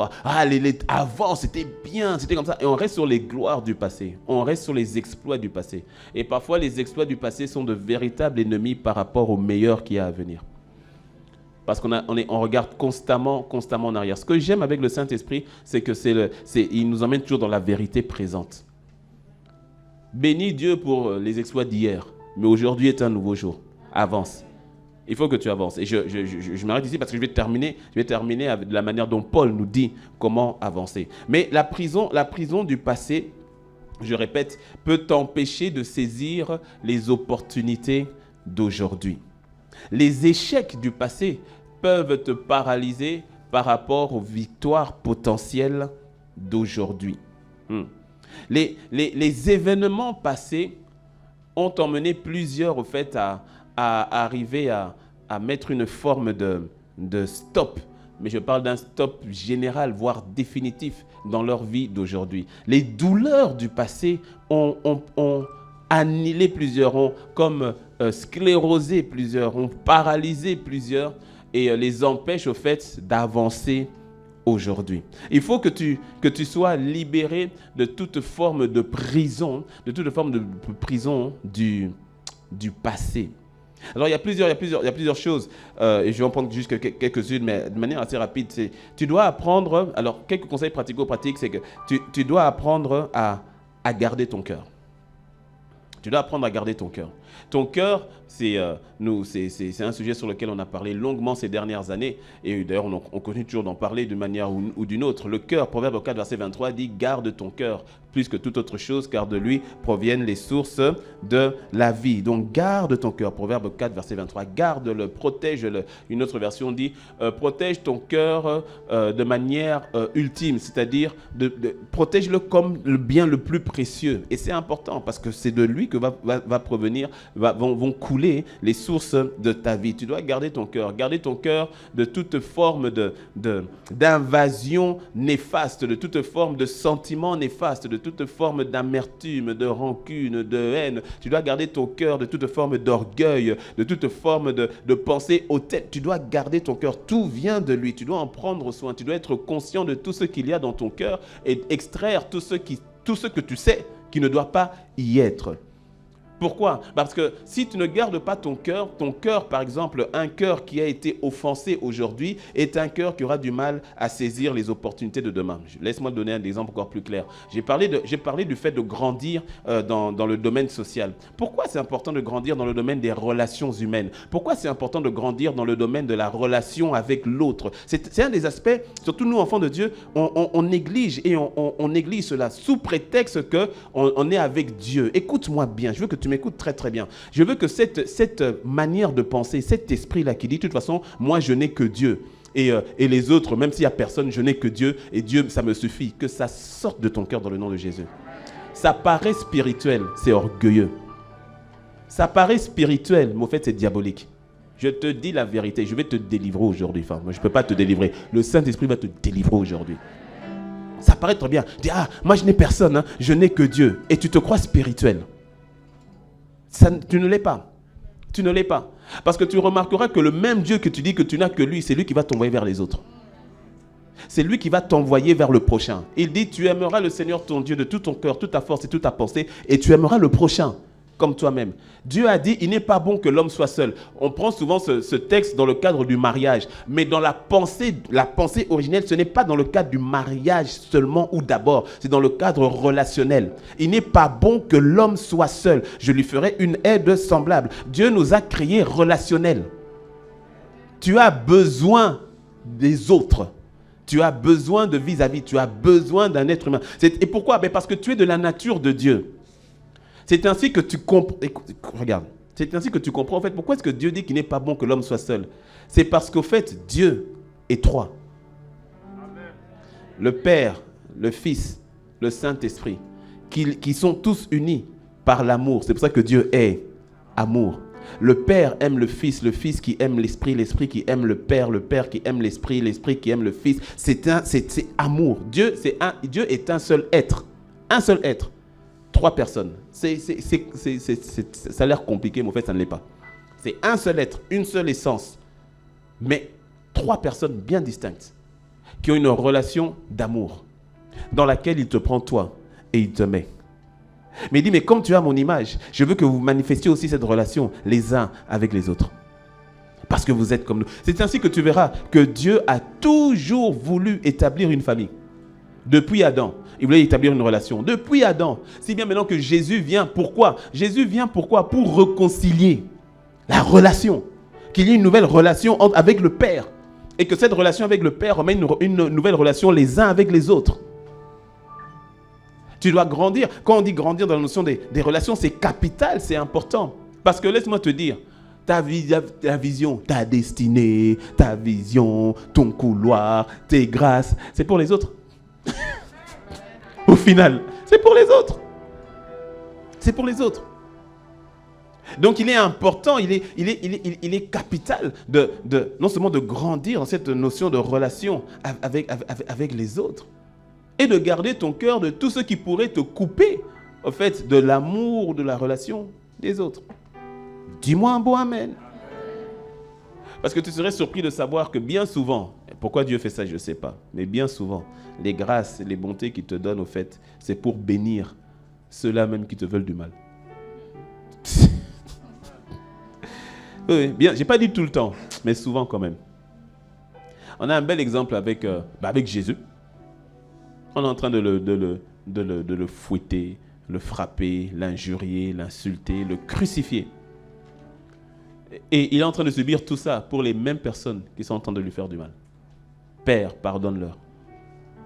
S3: avant, c'était bien, c'était comme ça. Et on reste sur les gloires du passé. On reste sur les exploits du passé. Et parfois, les exploits du passé sont de véritables ennemis par rapport au meilleur qui a à venir. Parce qu'on regarde constamment en arrière. Ce que j'aime avec le Saint-Esprit, c'est qu'il nous emmène toujours dans la vérité présente. Bénis Dieu pour les exploits d'hier. Mais aujourd'hui est un nouveau jour. Avance. Il faut que tu avances. Et je m'arrête ici parce que je vais terminer avec la manière dont Paul nous dit comment avancer. Mais la prison du passé, je répète, peut t'empêcher de saisir les opportunités d'aujourd'hui. Les échecs du passé peuvent te paralyser par rapport aux victoires potentielles d'aujourd'hui. Les événements passés ont emmené plusieurs au fait à arriver à mettre une forme de stop. Mais je parle d'un stop général, voire définitif dans leur vie d'aujourd'hui. Les douleurs du passé ont annihilé plusieurs, ont comme sclérosé plusieurs, ont paralysé plusieurs et les empêchent au fait d'avancer aujourd'hui. Il faut que tu sois libéré de toute forme de prison, du passé. Alors, il y a plusieurs choses, et je vais en prendre juste quelques-unes, mais de manière assez rapide. Tu dois apprendre, alors quelques conseils pratico-pratiques, c'est que tu dois apprendre à garder ton cœur. Tu dois apprendre à garder ton cœur. Ton cœur, c'est un sujet sur lequel on a parlé longuement ces dernières années. Et d'ailleurs, on continue toujours d'en parler d'une manière ou d'une autre. Le cœur, Proverbe 4, verset 23, dit « Garde ton cœur plus que toute autre chose, car de lui proviennent les sources de la vie. » Donc, garde ton cœur. Proverbe 4, verset 23. Garde-le, protège-le. Une autre version dit « Protège ton cœur de manière ultime. » C'est-à-dire, protège-le comme le bien le plus précieux. Et c'est important parce que c'est de lui que va provenir, vont couler les sources de ta vie. Tu dois garder ton cœur de toute forme d'invasion néfaste, de toute forme de sentiment néfaste, de toute forme d'amertume, de rancune, de haine. Tu dois garder ton cœur de toute forme d'orgueil, de toute forme de pensée hautaine. Tu dois garder ton cœur. Tout vient de lui. Tu dois en prendre soin. Tu dois être conscient de tout ce qu'il y a dans ton cœur et extraire tout ce que tu sais qui ne doit pas y être. Pourquoi? Parce que si tu ne gardes pas ton cœur, par exemple, un cœur qui a été offensé aujourd'hui est un cœur qui aura du mal à saisir les opportunités de demain. Laisse-moi donner un exemple encore plus clair. J'ai parlé du fait de grandir dans le domaine social. Pourquoi c'est important de grandir dans le domaine des relations humaines? Pourquoi c'est important de grandir dans le domaine de la relation avec l'autre? C'est un des aspects, surtout nous, enfants de Dieu, on néglige et on néglige cela sous prétexte qu'on est avec Dieu. Écoute-moi bien, je veux que tu m'écoutes très très bien. Je veux que cette manière de penser, cet esprit-là qui dit de toute façon, moi je n'ai que Dieu et les autres, même s'il n'y a personne, je n'ai que Dieu et Dieu ça me suffit, que ça sorte de ton cœur dans le nom de Jésus. Ça paraît spirituel, c'est orgueilleux. Ça paraît spirituel, mais au fait c'est diabolique. Je te dis la vérité, je vais te délivrer aujourd'hui. Enfin, moi je ne peux pas te délivrer, le Saint-Esprit va te délivrer aujourd'hui. Ça paraît très bien. Dis, moi je n'ai personne, hein, je n'ai que Dieu. Et tu te crois spirituel. Tu ne l'es pas. Tu ne l'es pas. Parce que tu remarqueras que le même Dieu que tu dis que tu n'as que lui, c'est lui qui va t'envoyer vers les autres. C'est lui qui va t'envoyer vers le prochain. Il dit, tu aimeras le Seigneur ton Dieu de tout ton cœur, toute ta force et toute ta pensée, et tu aimeras le prochain comme toi-même. Dieu a dit, il n'est pas bon que l'homme soit seul. On prend souvent ce texte dans le cadre du mariage, mais dans la pensée originelle, ce n'est pas dans le cadre du mariage seulement ou d'abord, c'est dans le cadre relationnel. Il n'est pas bon que l'homme soit seul. Je lui ferai une aide semblable. Dieu nous a créés relationnels. Tu as besoin des autres. Tu as besoin de vis-à-vis. Tu as besoin d'un être humain. Et pourquoi? Parce que tu es de la nature de Dieu. C'est ainsi que tu comprends. Regarde. C'est ainsi que tu comprends en fait pourquoi est-ce que Dieu dit qu'il n'est pas bon que l'homme soit seul. C'est parce qu'au fait, Dieu est trois. Amen. Le Père, le Fils, le Saint-Esprit, qui sont tous unis par l'amour. C'est pour ça que Dieu est amour. Le Père aime le Fils qui aime l'Esprit qui aime le Père qui aime l'Esprit qui aime le Fils. C'est amour. Dieu est un seul être. Un seul être. Trois personnes. Ça a l'air compliqué, mais en fait, ça ne l'est pas. C'est un seul être, une seule essence, mais trois personnes bien distinctes qui ont une relation d'amour dans laquelle il te prend toi et il te met. Mais il dit, mais comme tu as mon image, je veux que vous manifestiez aussi cette relation les uns avec les autres. Parce que vous êtes comme nous. C'est ainsi que tu verras que Dieu a toujours voulu établir une famille. Depuis Adam, il voulait établir une relation. Depuis Adam, si bien maintenant que Jésus vient, pourquoi? Jésus vient pourquoi? Pour réconcilier la relation. Qu'il y ait une nouvelle relation avec le Père. Et que cette relation avec le Père emmène une nouvelle relation les uns avec les autres. Tu dois grandir. Quand on dit grandir dans la notion des relations, c'est capital, c'est important. Parce que laisse-moi te dire, ta vision, ta destinée, ta vision, ton couloir, tes grâces, c'est pour les autres. Au final, c'est pour les autres. C'est pour les autres. Donc il est important, il est capital non seulement de grandir dans cette notion de relation avec les autres et de garder ton cœur de tout ce qui pourrait te couper au fait de l'amour, de la relation des autres. Dis-moi un beau amen. Parce que tu serais surpris de savoir que bien souvent, pourquoi Dieu fait ça, je ne sais pas, mais bien souvent, les grâces et les bontés qu'il te donne, au fait, c'est pour bénir ceux-là même qui te veulent du mal. Oui, bien, je n'ai pas dit tout le temps, mais souvent quand même. On a un bel exemple avec Jésus. On est en train de le fouetter, le frapper, l'injurier, l'insulter, le crucifier. Et il est en train de subir tout ça pour les mêmes personnes qui sont en train de lui faire du mal. Père, pardonne-leur,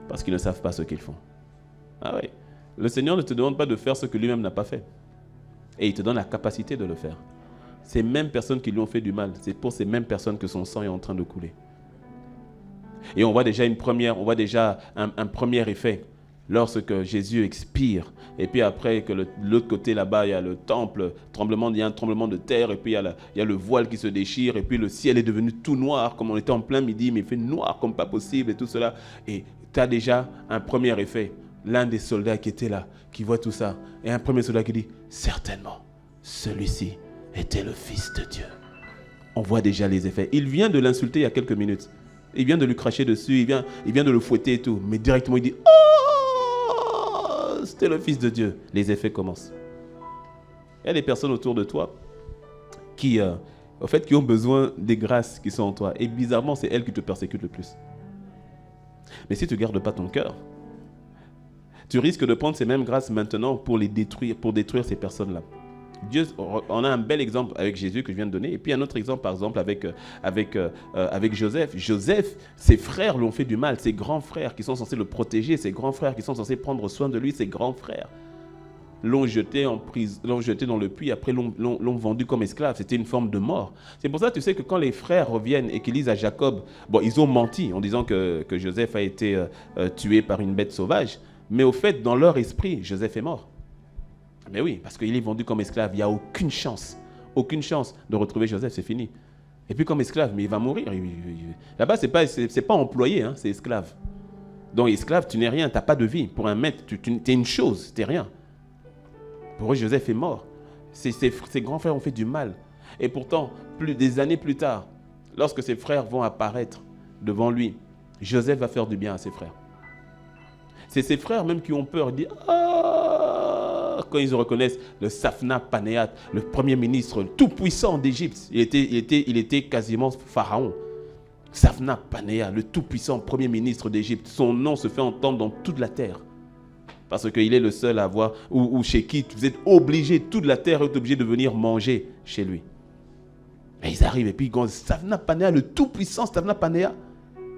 S3: parce qu'ils ne savent pas ce qu'ils font. Ah oui, le Seigneur ne te demande pas de faire ce que lui-même n'a pas fait. Et il te donne la capacité de le faire. Ces mêmes personnes qui lui ont fait du mal, c'est pour ces mêmes personnes que son sang est en train de couler. Et on voit déjà un premier effet lorsque Jésus expire. Et puis après, que de l'autre côté là-bas, il y a le temple, il y a un tremblement de terre, et puis il y a le voile qui se déchire, et puis le ciel est devenu tout noir, comme on était en plein midi, mais il fait noir comme pas possible, et tout cela. Et tu as déjà un premier effet. L'un des soldats qui était là, qui voit tout ça, et un premier soldat qui dit, certainement, celui-ci était le Fils de Dieu. On voit déjà les effets. Il vient de l'insulter il y a quelques minutes. Il vient de lui cracher dessus, il vient de le fouetter et tout. Mais directement, il dit, oh, c'était le Fils de Dieu. Les effets commencent. Il y a des personnes autour de toi qui, au fait, qui ont besoin des grâces qui sont en toi. Et bizarrement, c'est elles qui te persécutent le plus. Mais si tu ne gardes pas ton cœur, tu risques de prendre ces mêmes grâces maintenant pour les détruire, pour détruire ces personnes-là. Dieu, on a un bel exemple avec Jésus que je viens de donner, et puis un autre exemple, par exemple, avec Joseph. Joseph, ses frères lui ont fait du mal, ses grands frères qui sont censés le protéger, ses grands frères qui sont censés prendre soin de lui, ses grands frères l'ont jeté en prison, l'ont jeté dans le puits, après l'ont vendu comme esclave. C'était une forme de mort. C'est pour ça, tu sais, que quand les frères reviennent et qu'ils disent à Jacob, bon, ils ont menti en disant que Joseph a été tué par une bête sauvage, mais au fait, dans leur esprit, Joseph est mort. Mais oui, parce qu'il est vendu comme esclave. Il n'y a aucune chance de retrouver Joseph, c'est fini. Et puis comme esclave, mais il va mourir. Là-bas, c'est pas employé, hein, c'est esclave. Donc esclave, tu n'es rien, tu n'as pas de vie. Pour un maître, tu es une chose, tu n'es rien. Pour eux, Joseph est mort. Ses grands frères ont fait du mal. Et pourtant, des années plus tard, lorsque ses frères vont apparaître devant lui, Joseph va faire du bien à ses frères. C'est ses frères même qui ont peur. Ils disent « Ah !» Quand ils reconnaissent le Saphna Panéat, le premier ministre tout-puissant d'Égypte. Il était quasiment pharaon. Saphna Panéat, le tout-puissant premier ministre d'Égypte. Son nom se fait entendre dans toute la terre. Parce qu'il est le seul à avoir, ou chez qui vous êtes obligés, toute la terre est obligée de venir manger chez lui. Et ils arrivent et puis ils disent, Saphna Panéa, le tout-puissant Saphna Panéa,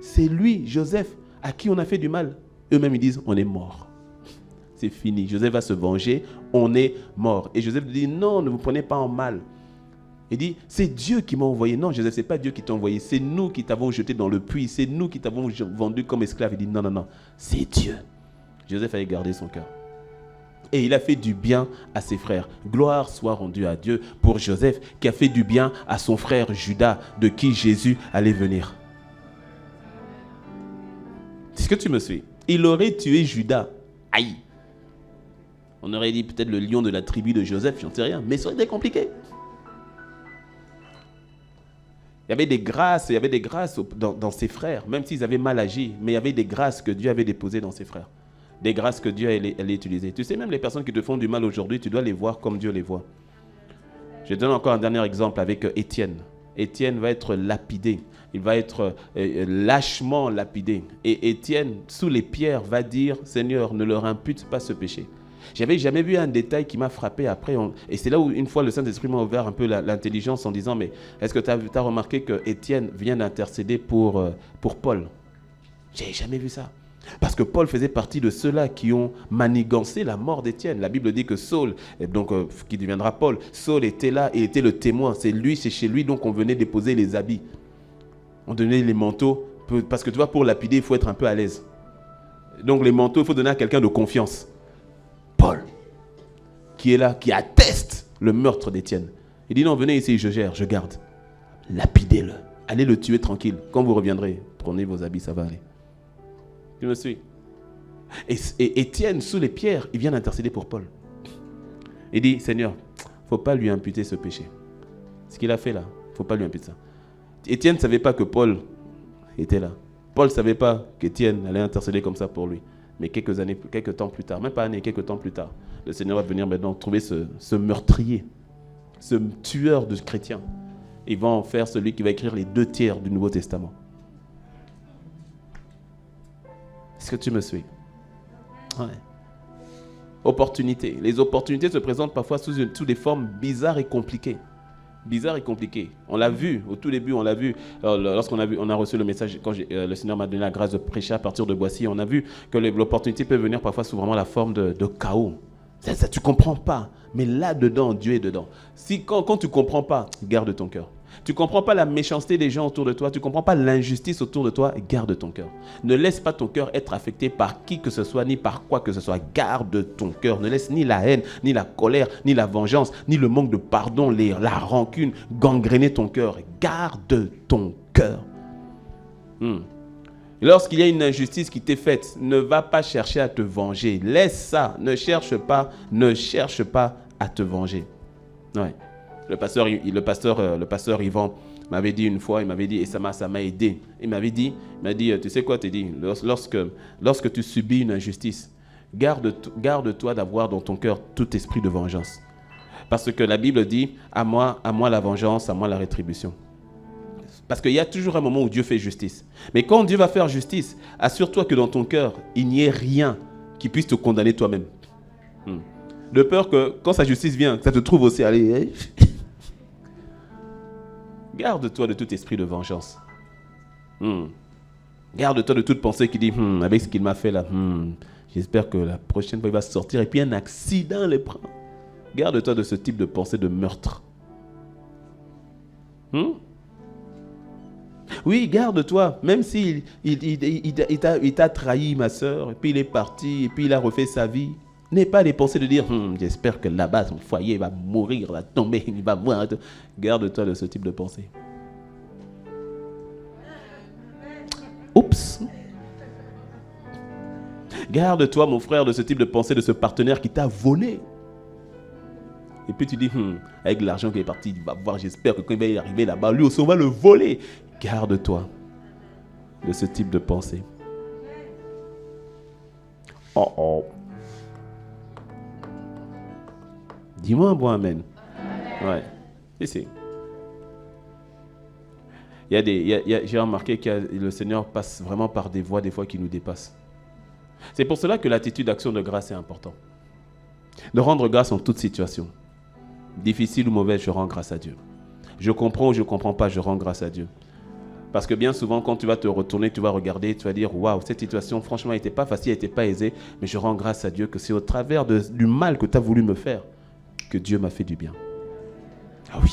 S3: c'est lui, Joseph, à qui on a fait du mal. Eux-mêmes, ils disent, on est mort. C'est fini. Joseph va se venger, on est mort. Et Joseph dit, non, ne vous prenez pas en mal. Il dit, c'est Dieu qui m'a envoyé. Non, Joseph, ce n'est pas Dieu qui t'a envoyé. C'est nous qui t'avons jeté dans le puits. C'est nous qui t'avons vendu comme esclave. Il dit, non, non, non, c'est Dieu. Joseph avait gardé son cœur. Et il a fait du bien à ses frères. Gloire soit rendue à Dieu pour Joseph qui a fait du bien à son frère Judas, de qui Jésus allait venir. Est-ce que tu me suis? Il aurait tué Judas. Aïe! On aurait dit peut-être le lion de la tribu de Joseph, j'en sais rien, mais ça aurait été compliqué. Il y avait des grâces dans ses frères, même s'ils avaient mal agi, mais il y avait des grâces que Dieu avait déposées dans ses frères. Des grâces que Dieu allait utiliser. Tu sais, même les personnes qui te font du mal aujourd'hui, tu dois les voir comme Dieu les voit. Je donne encore un dernier exemple avec Étienne. Étienne va être lapidé. Il va être lâchement lapidé. Et Étienne, sous les pierres, va dire, Seigneur, ne leur impute pas ce péché. J'avais jamais vu un détail qui m'a frappé après. Et c'est là où, une fois, le Saint-Esprit m'a ouvert un peu l'intelligence en disant, mais est-ce que tu as remarqué que Étienne vient d'intercéder pour Paul? J'ai jamais vu ça. Parce que Paul faisait partie de ceux-là qui ont manigancé la mort d'Étienne. La Bible dit que Saul, donc, qui deviendra Paul, Saul était là et était le témoin. C'est chez lui donc on venait déposer les habits. On donnait les manteaux, parce que tu vois, pour lapider, il faut être un peu à l'aise. Donc les manteaux, il faut donner à quelqu'un de confiance. Paul, qui est là, qui atteste le meurtre d'Étienne. Il dit non, venez ici, je gère, je garde. Lapidez-le. Allez le tuer tranquille. Quand vous reviendrez, prenez vos habits, ça va aller. Tu me suis? Et Étienne, sous les pierres, il vient d'intercéder pour Paul. Il dit, Seigneur, il ne faut pas lui imputer ce péché. Ce qu'il a fait là, il ne faut pas lui imputer ça. Étienne ne savait pas que Paul était là. Paul ne savait pas qu'Étienne allait intercéder comme ça pour lui. Mais quelques temps plus tard, même pas années, quelques temps plus tard, le Seigneur va venir maintenant trouver ce meurtrier, ce tueur de chrétiens. Il va en faire celui qui va écrire les 2 tiers du Nouveau Testament. Est-ce que tu me suis? Ouais. Opportunités. Les opportunités se présentent parfois sous des formes bizarres et compliquées. Bizarres et compliquées. On l'a vu, au tout début, on l'a vu, lorsqu'on a reçu le message, quand le Seigneur m'a donné la grâce de prêcher à partir de Boissy, on a vu que l'opportunité peut venir parfois sous vraiment la forme de chaos. Ça, tu ne comprends pas. Mais là-dedans, Dieu est dedans. Quand tu ne comprends pas, garde ton cœur. Tu ne comprends pas la méchanceté des gens autour de toi, tu ne comprends pas l'injustice autour de toi, garde ton cœur. Ne laisse pas ton cœur être affecté par qui que ce soit, ni par quoi que ce soit. Garde ton cœur. Ne laisse ni la haine, ni la colère, ni la vengeance, ni le manque de pardon, la rancune gangréner ton cœur. Garde ton cœur. Lorsqu'il y a une injustice qui t'est faite, ne va pas chercher à te venger. Laisse ça. Ne cherche pas à te venger. Ouais. Le pasteur Yvan m'avait dit une fois, il m'avait dit, et ça m'a aidé. Il m'a dit, tu sais quoi, lorsque tu subis une injustice, garde-toi d'avoir dans ton cœur tout esprit de vengeance. Parce que la Bible dit, à moi la vengeance, à moi la rétribution. Parce qu'il y a toujours un moment où Dieu fait justice. Mais quand Dieu va faire justice, assure-toi que dans ton cœur, il n'y ait rien qui puisse te condamner toi-même. De peur que quand sa justice vient, ça te trouve aussi, allez, garde-toi de tout esprit de vengeance. Garde-toi de toute pensée qui dit, avec ce qu'il m'a fait là, j'espère que la prochaine fois il va sortir et puis un accident les prend. Garde-toi de ce type de pensée de meurtre. Oui, garde-toi, même s'il il t'a trahi, ma soeur, et puis il est parti, et puis il a refait sa vie. N'aie pas les pensées de dire, j'espère que là-bas, son foyer va mourir, va tomber, il va voir. Garde-toi de ce type de pensée. Oups. Garde-toi, mon frère, de ce type de pensée, de ce partenaire qui t'a volé. Et puis tu dis, avec l'argent qui est parti, il va voir, j'espère que quand il va y arriver là-bas, lui aussi, on va le voler. Garde-toi de ce type de pensée. Oh. Dis-moi un bon amen. Ouais. Ici. J'ai remarqué que le Seigneur passe vraiment par des voies, des fois, qui nous dépassent. C'est pour cela que l'attitude d'action de grâce est importante. De rendre grâce en toute situation. Difficile ou mauvaise, je rends grâce à Dieu. Je comprends ou je ne comprends pas, je rends grâce à Dieu. Parce que bien souvent, quand tu vas te retourner, tu vas regarder, tu vas dire, waouh, cette situation, franchement, elle n'était pas facile, elle n'était pas aisée, mais je rends grâce à Dieu que c'est au travers du mal que tu as voulu me faire que Dieu m'a fait du bien. Ah oui,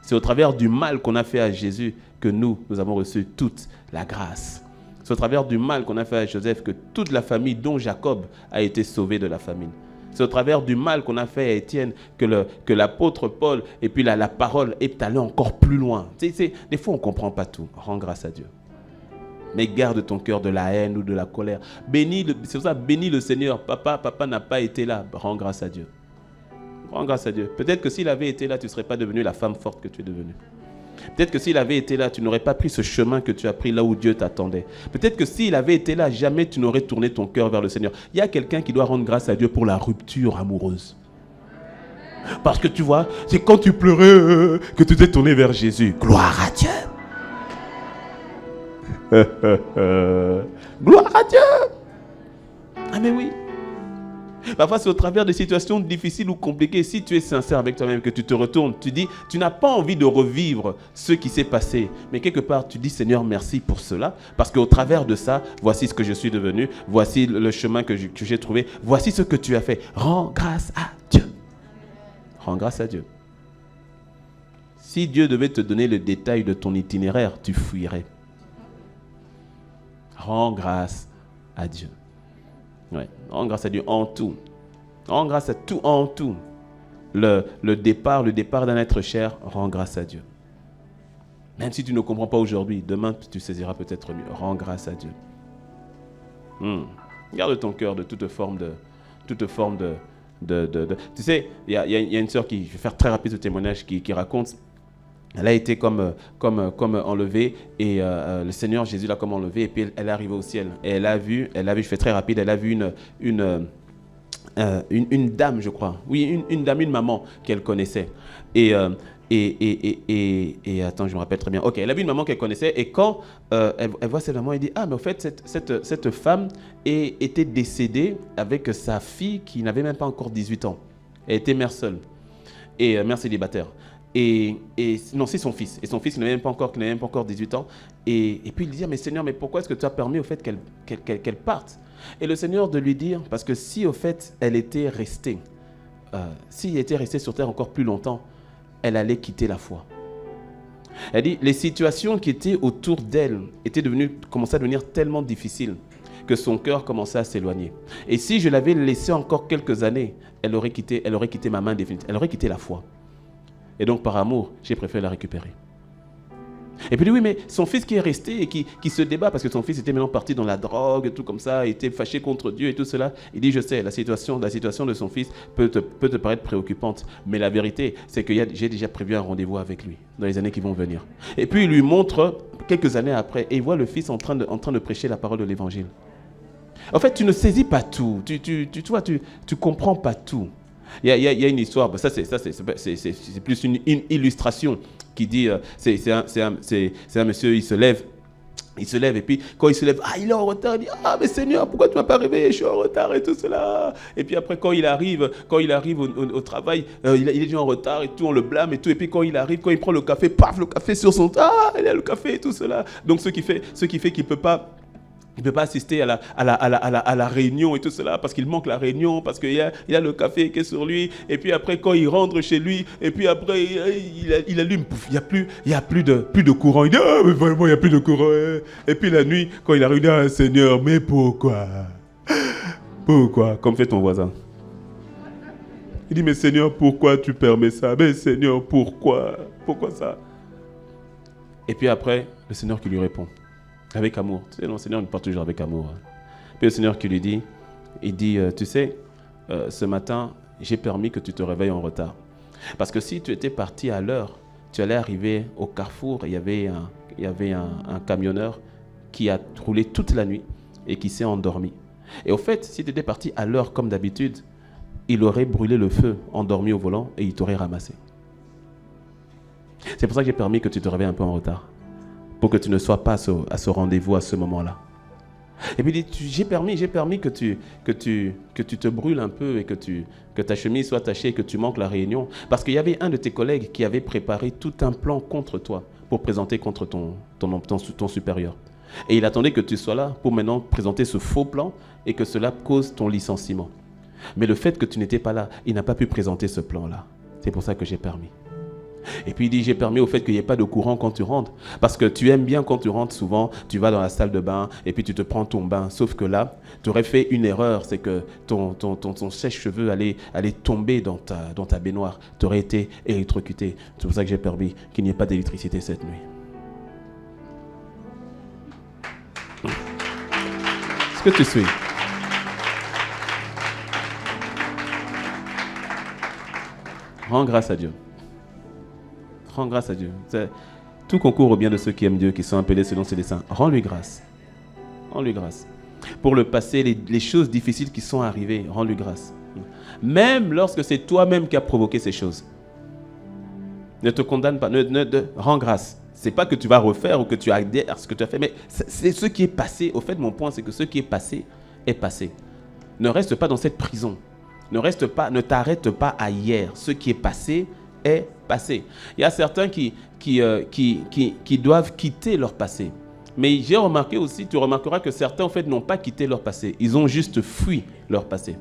S3: c'est au travers du mal qu'on a fait à Jésus que nous avons reçu toute la grâce. C'est au travers du mal qu'on a fait à Joseph que toute la famille, dont Jacob, a été sauvée de la famine. C'est au travers du mal qu'on a fait à Étienne que l'apôtre Paul et puis la parole est allée encore plus loin. Des fois, on ne comprend pas tout. Rends grâce à Dieu. Mais garde ton cœur de la haine ou de la colère. C'est pour ça, bénis le Seigneur. Papa n'a pas été là. Rends grâce à Dieu. Rends grâce à Dieu. Peut-être que s'il avait été là, tu ne serais pas devenue la femme forte que tu es devenue. Peut-être que s'il avait été là, tu n'aurais pas pris ce chemin que tu as pris là où Dieu t'attendait. Peut-être que s'il avait été là, jamais tu n'aurais tourné ton cœur vers le Seigneur. Il y a quelqu'un qui doit rendre grâce à Dieu pour la rupture amoureuse. Parce que tu vois, c'est quand tu pleurais que tu t'es tourné vers Jésus. Gloire à Dieu. Gloire à Dieu. Ah mais oui. Parfois, c'est au travers de situations difficiles ou compliquées. Si tu es sincère avec toi-même, que tu te retournes, tu dis, tu n'as pas envie de revivre ce qui s'est passé. Mais quelque part, tu dis, Seigneur, merci pour cela. Parce qu'au travers de ça, voici ce que je suis devenu. Voici le chemin que j'ai trouvé. Voici ce que tu as fait. Rends grâce à Dieu. Rends grâce à Dieu. Si Dieu devait te donner le détail de ton itinéraire, tu fuirais. Rends grâce à Dieu. Ouais. Rends grâce à Dieu en tout. Rends grâce à tout en tout. Le départ d'un être cher, rends grâce à Dieu. Même si tu ne comprends pas aujourd'hui, demain tu saisiras peut-être mieux. Rends grâce à Dieu. Garde ton cœur de toute forme de tu sais, il y a une sœur qui, je vais faire très rapide ce témoignage, qui raconte. Elle a été comme enlevée et le Seigneur Jésus l'a comme enlevée et puis elle est arrivée au ciel. Et elle a vu, je fais très rapide, elle a vu une dame, je crois. Oui, une dame, une maman qu'elle connaissait. Et attends, je me rappelle très bien. Ok, elle a vu une maman qu'elle connaissait et quand elle voit cette maman, elle dit, ah mais en fait, cette femme était décédée avec sa fille qui n'avait même pas encore 18 ans. Elle était mère seule et mère célibataire. Non, c'est son fils. Et son fils qui n'avait même pas encore 18 ans. Et puis il dit, mais Seigneur, mais pourquoi est-ce que tu as permis au fait qu'elle parte? Et le Seigneur de lui dire, parce que si au fait elle était restée, s'il était resté sur terre encore plus longtemps, elle allait quitter la foi. Elle dit, les situations qui étaient autour d'elle commençaient à devenir tellement difficiles que son cœur commençait à s'éloigner. Et si je l'avais laissée encore quelques années, elle aurait quitté ma main définitive, elle aurait quitté la foi. Et donc, par amour, j'ai préféré la récupérer. Et puis, oui, mais son fils qui est resté et qui se débat, parce que son fils était maintenant parti dans la drogue, et tout comme ça, était fâché contre Dieu et tout cela. Il dit, je sais, la situation de son fils peut te paraître préoccupante, mais la vérité, c'est que j'ai déjà prévu un rendez-vous avec lui dans les années qui vont venir. Et puis, il lui montre, quelques années après, et il voit le fils en train de prêcher la parole de l'évangile. En fait, tu ne saisis pas tout, tu comprends pas tout. Il y a une histoire, c'est plus une illustration qui dit, c'est un monsieur, il se lève et puis quand il se lève, il est en retard, il dit mais Seigneur, pourquoi tu m'as pas réveillé, je suis en retard et tout cela. Et puis après quand il arrive au travail, il est déjà en retard et tout, on le blâme et tout. Et puis quand il prend le café, paf, le café sur son il a le café et tout cela. Donc ce qui fait qu'il peut pas assister à la réunion et tout cela parce qu'il manque la réunion, parce qu'il y a le café qui est sur lui. Et puis après, quand il rentre chez lui, et puis après, il allume, pouf, il n'y a plus de courant. Il dit, mais vraiment, il n'y a plus de courant. Et puis la nuit, quand il arrive, il dit, Seigneur, mais pourquoi? Pourquoi? Comme fait ton voisin. Il dit, mais Seigneur, pourquoi tu permets ça? Mais Seigneur, pourquoi? Pourquoi ça? Et puis après, le Seigneur qui lui répond. Avec amour. Tu sais, le Seigneur ne parle toujours avec amour. Puis le Seigneur qui lui dit, tu sais, ce matin, j'ai permis que tu te réveilles en retard. Parce que si tu étais parti à l'heure, tu allais arriver au carrefour, il y avait un camionneur qui a roulé toute la nuit et qui s'est endormi. Et au fait, si tu étais parti à l'heure comme d'habitude, il aurait brûlé le feu, endormi au volant, et il t'aurait ramassé. C'est pour ça que j'ai permis que tu te réveilles un peu en retard. Pour que tu ne sois pas à ce rendez-vous à ce moment-là. Et puis il dit, j'ai permis que tu te brûles un peu et que ta chemise soit tachée et que tu manques la réunion. Parce qu'il y avait un de tes collègues qui avait préparé tout un plan contre toi pour présenter contre ton supérieur. Et il attendait que tu sois là pour maintenant présenter ce faux plan et que cela cause ton licenciement. Mais le fait que tu n'étais pas là, il n'a pas pu présenter ce plan-là. C'est pour ça que j'ai permis. Et puis il dit, j'ai permis au fait qu'il n'y ait pas de courant quand tu rentres. Parce que tu aimes bien quand tu rentres souvent, tu vas dans la salle de bain et puis tu te prends ton bain. Sauf que là, tu aurais fait une erreur, c'est que ton sèche-cheveux allait tomber dans ta baignoire. Tu aurais été électrocuté. C'est pour ça que j'ai permis qu'il n'y ait pas d'électricité cette nuit. Est-ce que tu suis? Rends grâce à Dieu. Rends grâce à Dieu. Tout concourt au bien de ceux qui aiment Dieu, qui sont appelés selon ses desseins. Rends-lui grâce. Rends-lui grâce. Pour le passé, les choses difficiles qui sont arrivées, rends-lui grâce. Même lorsque c'est toi-même qui as provoqué ces choses. Ne te condamne pas. Rends grâce. Ce n'est pas que tu vas refaire ou que tu adhères à ce que tu as fait, mais c'est ce qui est passé. Au fait, mon point, c'est que ce qui est passé est passé. Ne reste pas dans cette prison. Ne t'arrête pas à hier. Ce qui est passé est passé. Il y a certains qui doivent quitter leur passé. Mais j'ai remarqué aussi, tu remarqueras que certains en fait n'ont pas quitté leur passé. Ils ont juste fui leur passé.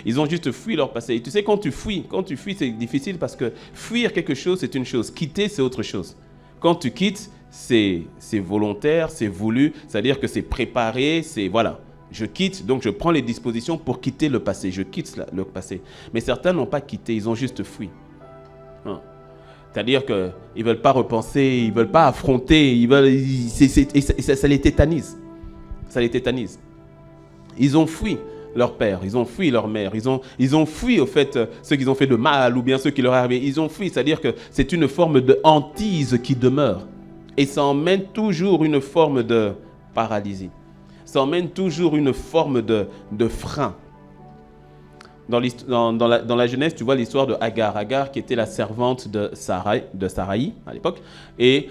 S3: Ils ont juste fui leur passé. Et tu sais, quand tu fuis, c'est difficile parce que fuir quelque chose, c'est une chose. Quitter, c'est autre chose. Quand tu quittes, c'est volontaire, c'est voulu. C'est-à-dire que c'est préparé, c'est voilà. Je quitte, donc je prends les dispositions pour quitter le passé. Je quitte le passé. Mais certains n'ont pas quitté, ils ont juste fui. C'est-à-dire qu'ils ne veulent pas repenser, ils ne veulent pas affronter, ça les tétanise. Ça les tétanise. Ils ont fui leur père, ils ont fui leur mère, ils ont fui au fait ceux qu'ils ont fait de mal ou bien ceux qui leur arrivent. Ils ont fui, c'est-à-dire que c'est une forme de hantise qui demeure. Et ça emmène toujours une forme de paralysie. Ça emmène toujours une forme de frein. Dans la Genèse, tu vois l'histoire de Agar. Agar qui était la servante de Saraï à l'époque. Et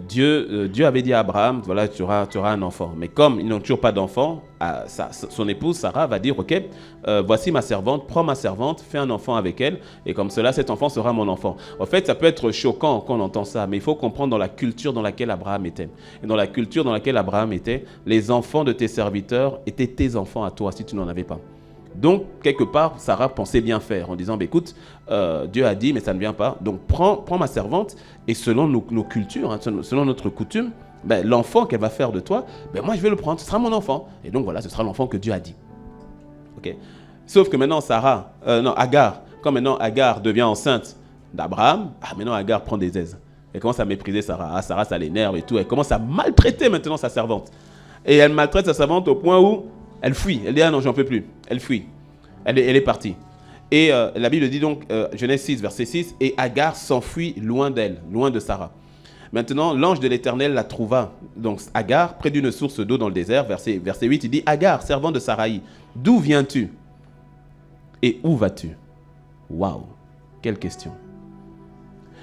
S3: Dieu avait dit à Abraham, voilà, tu auras un enfant. Mais comme ils n'ont toujours pas d'enfant, son épouse Sarah va dire, ok, voici ma servante, prends ma servante, fais un enfant avec elle. Et comme cela, cet enfant sera mon enfant. En fait, ça peut être choquant quand on entend ça. Mais il faut comprendre dans la culture dans laquelle Abraham était. Et dans la culture dans laquelle Abraham était, les enfants de tes serviteurs étaient tes enfants à toi si tu n'en avais pas. Donc, quelque part, Sarah pensait bien faire en disant, écoute, Dieu a dit, mais ça ne vient pas. Donc, prends ma servante et selon nos cultures, selon notre coutume, l'enfant qu'elle va faire de toi, moi, je vais le prendre, ce sera mon enfant. Et donc, voilà, ce sera l'enfant que Dieu a dit. Okay. Sauf que maintenant, Agar, quand maintenant Agar devient enceinte d'Abraham, maintenant Agar prend des aises. Elle commence à mépriser Sarah. Sarah, ça l'énerve et tout. Elle commence à maltraiter maintenant sa servante. Et elle maltraite sa servante au point où elle fuit. Elle dit, ah non, j'en peux plus. Elle fuit. Elle est partie. Et la Bible dit donc, Genèse 6, verset 6, et Agar s'enfuit loin d'elle, loin de Sarah. Maintenant, l'ange de l'Éternel la trouva, donc Agar, près d'une source d'eau dans le désert, verset 8, il dit, Agar, servante de Saraï, d'où viens-tu? Et où vas-tu? Waouh, quelle question.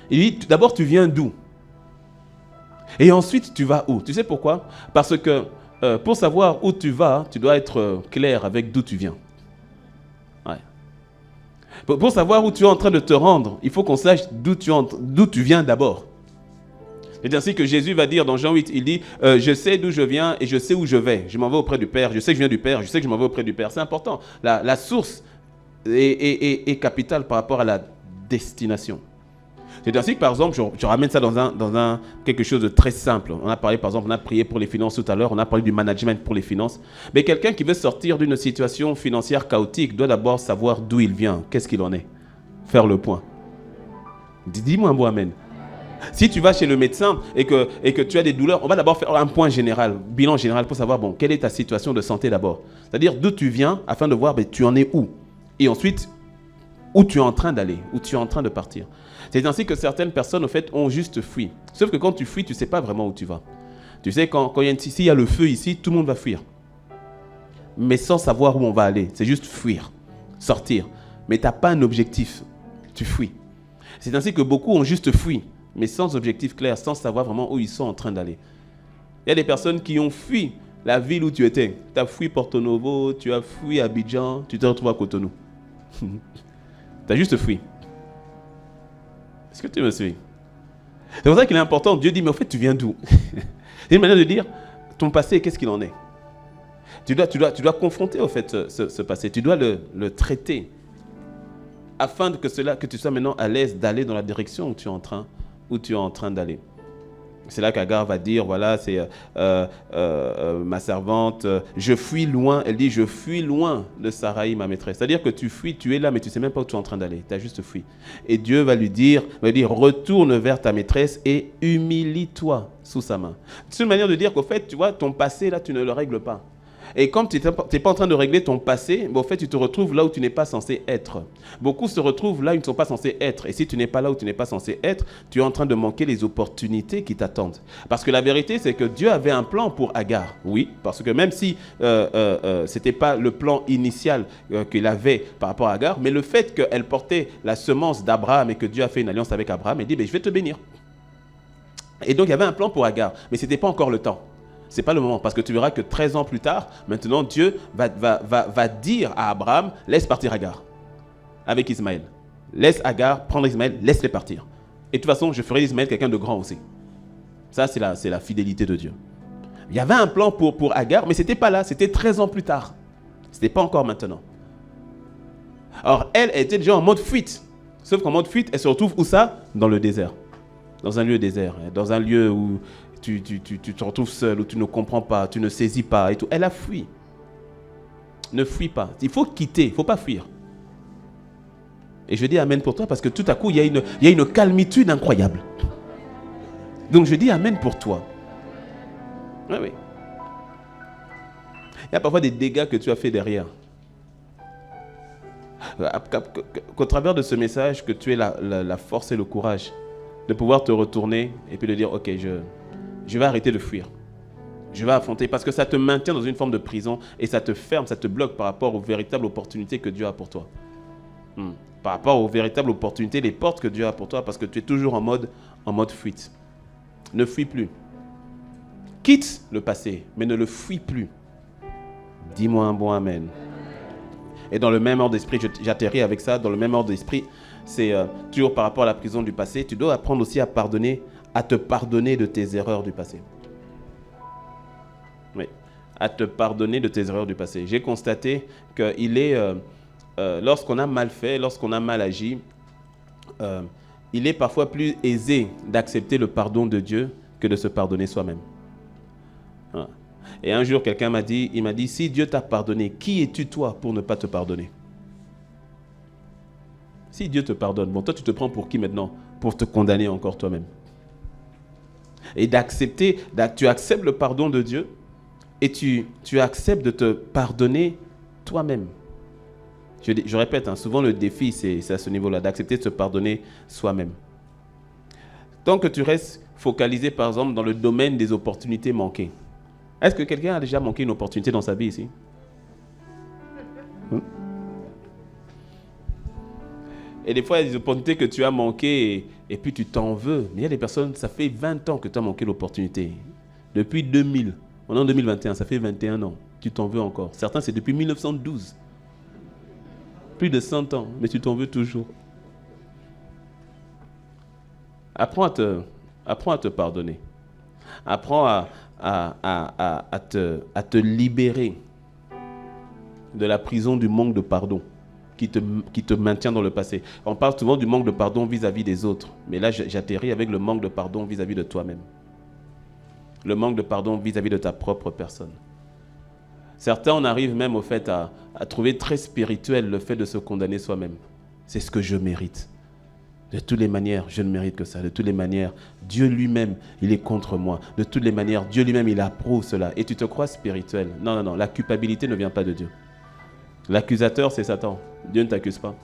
S3: Il dit, d'abord, tu viens d'où? Et ensuite, tu vas où? Tu sais pourquoi? Parce que pour savoir où tu vas, tu dois être clair avec d'où tu viens. Ouais. Pour savoir où tu es en train de te rendre, il faut qu'on sache d'où tu viens d'abord. C'est ainsi que Jésus va dire dans Jean 8, il dit « Je sais d'où je viens et je sais où je vais. Je m'en vais auprès du Père. Je sais que je viens du Père. Je sais que je m'en vais auprès du Père. » C'est important. La source est capitale par rapport à la destination. C'est ainsi que, par exemple, je ramène ça dans quelque chose de très simple. On a parlé, par exemple, on a prié pour les finances tout à l'heure. On a parlé du management pour les finances. Mais quelqu'un qui veut sortir d'une situation financière chaotique doit d'abord savoir d'où il vient. Qu'est-ce qu'il en est? Faire le point. Dis-moi un bon amen. Si tu vas chez le médecin et que tu as des douleurs, on va d'abord faire un point général, bilan général pour savoir, bon, quelle est ta situation de santé d'abord. C'est-à-dire d'où tu viens afin de voir, tu en es où. Et ensuite, où tu es en train d'aller, où tu es en train de partir. C'est ainsi que certaines personnes, au fait, ont juste fui. Sauf que quand tu fuis, tu ne sais pas vraiment où tu vas. Tu sais, quand il y a le feu ici, tout le monde va fuir. Mais sans savoir où on va aller. C'est juste fuir, sortir. Mais tu n'as pas un objectif. Tu fuis. C'est ainsi que beaucoup ont juste fui, mais sans objectif clair, sans savoir vraiment où ils sont en train d'aller. Il y a des personnes qui ont fui la ville où tu étais. Tu as fui Porto Novo, tu as fui Abidjan, tu te retrouves à Cotonou. Tu as juste fui. Est-ce que tu me suis? C'est pour ça qu'il est important. Dieu dit, mais en fait, tu viens d'où? C'est une manière de dire, ton passé, qu'est-ce qu'il en est? Tu dois confronter, au fait, ce passé. Tu dois le traiter afin que tu sois maintenant à l'aise d'aller dans la direction où tu es en train d'aller. C'est là qu'Agar va dire, voilà, c'est ma servante, je fuis loin. Elle dit, je fuis loin de Sarai, ma maîtresse. C'est-à-dire que tu fuis, tu es là, mais tu ne sais même pas où tu es en train d'aller. Tu as juste fui. Et Dieu va lui dire, retourne vers ta maîtresse et humilie-toi sous sa main. C'est une manière de dire qu'au fait, tu vois, ton passé, là, tu ne le règles pas. Et comme tu n'es pas en train de régler ton passé, au fait, tu te retrouves là où tu n'es pas censé être. Beaucoup se retrouvent là où ils ne sont pas censés être. Et si tu n'es pas là où tu n'es pas censé être, tu es en train de manquer les opportunités qui t'attendent. Parce que la vérité, c'est que Dieu avait un plan pour Agar. Oui, parce que même si ce n'était pas le plan initial qu'il avait par rapport à Agar, mais le fait qu'elle portait la semence d'Abraham et que Dieu a fait une alliance avec Abraham, il dit, je vais te bénir. Et donc, il y avait un plan pour Agar, mais ce n'était pas encore le temps. Ce n'est pas le moment, parce que tu verras que 13 ans plus tard, maintenant Dieu va dire à Abraham, laisse partir Agar avec Ismaël. Laisse Agar prendre Ismaël, laisse-les partir. Et de toute façon, je ferai d'Ismaël quelqu'un de grand aussi. Ça, c'est la fidélité de Dieu. Il y avait un plan pour Agar, mais ce n'était pas là, c'était 13 ans plus tard. Ce n'était pas encore maintenant. Alors, elle était déjà en mode fuite. Sauf qu'en mode fuite, elle se retrouve où ça? Dans le désert. Dans un lieu désert, dans un lieu où tu te retrouves seul, où tu ne comprends pas, tu ne saisis pas et tout. Elle a fui. Ne fuis pas. Il faut quitter, il ne faut pas fuir. Et je dis amen pour toi parce que tout à coup, il y a une calmitude incroyable. Donc je dis amen pour toi. Oui, oui. Il y a parfois des dégâts que tu as fait derrière. Qu'au travers de ce message, que tu aies la force et le courage de pouvoir te retourner et puis de dire, ok, je vais arrêter de fuir. Je vais affronter parce que ça te maintient dans une forme de prison et ça te ferme, ça te bloque par rapport aux véritables opportunités que Dieu a pour toi. Par rapport aux véritables opportunités, les portes que Dieu a pour toi parce que tu es toujours en mode fuite. Ne fuis plus. Quitte le passé, mais ne le fuis plus. Dis-moi un bon amen. Et dans le même ordre d'esprit, j'atterris avec ça, dans le même ordre d'esprit, c'est toujours par rapport à la prison du passé, tu dois apprendre aussi à te pardonner de tes erreurs du passé. Oui, à te pardonner de tes erreurs du passé. J'ai constaté qu'il est, lorsqu'on a mal fait, lorsqu'on a mal agi, il est parfois plus aisé d'accepter le pardon de Dieu que de se pardonner soi-même. Voilà. Et un jour, quelqu'un m'a dit, si Dieu t'a pardonné, qui es-tu toi pour ne pas te pardonner? Si Dieu te pardonne, bon, toi tu te prends pour qui maintenant? Pour te condamner encore toi-même. Et tu acceptes le pardon de Dieu et tu acceptes de te pardonner toi-même. Je répète, souvent le défi c'est à ce niveau-là, d'accepter de se pardonner soi-même. Tant que tu restes focalisé par exemple dans le domaine des opportunités manquées. Est-ce que quelqu'un a déjà manqué une opportunité dans sa vie ici? Et des fois, il y a des opportunités que tu as manquées et puis tu t'en veux. Mais il y a des personnes, ça fait 20 ans que tu as manqué l'opportunité. Depuis 2000, on est en 2021, ça fait 21 ans. Tu t'en veux encore. Certains, c'est depuis 1912. Plus de 100 ans, mais tu t'en veux toujours. Apprends à te pardonner. Apprends à te libérer de la prison du manque de pardon qui te maintient dans le passé. On parle souvent du manque de pardon vis-à-vis des autres. Mais là, j'atterris avec le manque de pardon vis-à-vis de toi-même. Le manque de pardon vis-à-vis de ta propre personne. Certains, on arrive même au fait à trouver très spirituel le fait de se condamner soi-même. C'est ce que je mérite. De toutes les manières, je ne mérite que ça. De toutes les manières, Dieu lui-même, il est contre moi. De toutes les manières, Dieu lui-même, il approuve cela. Et tu te crois spirituel. Non, non, non. La culpabilité ne vient pas de Dieu. L'accusateur, c'est Satan. Dieu ne t'accuse pas.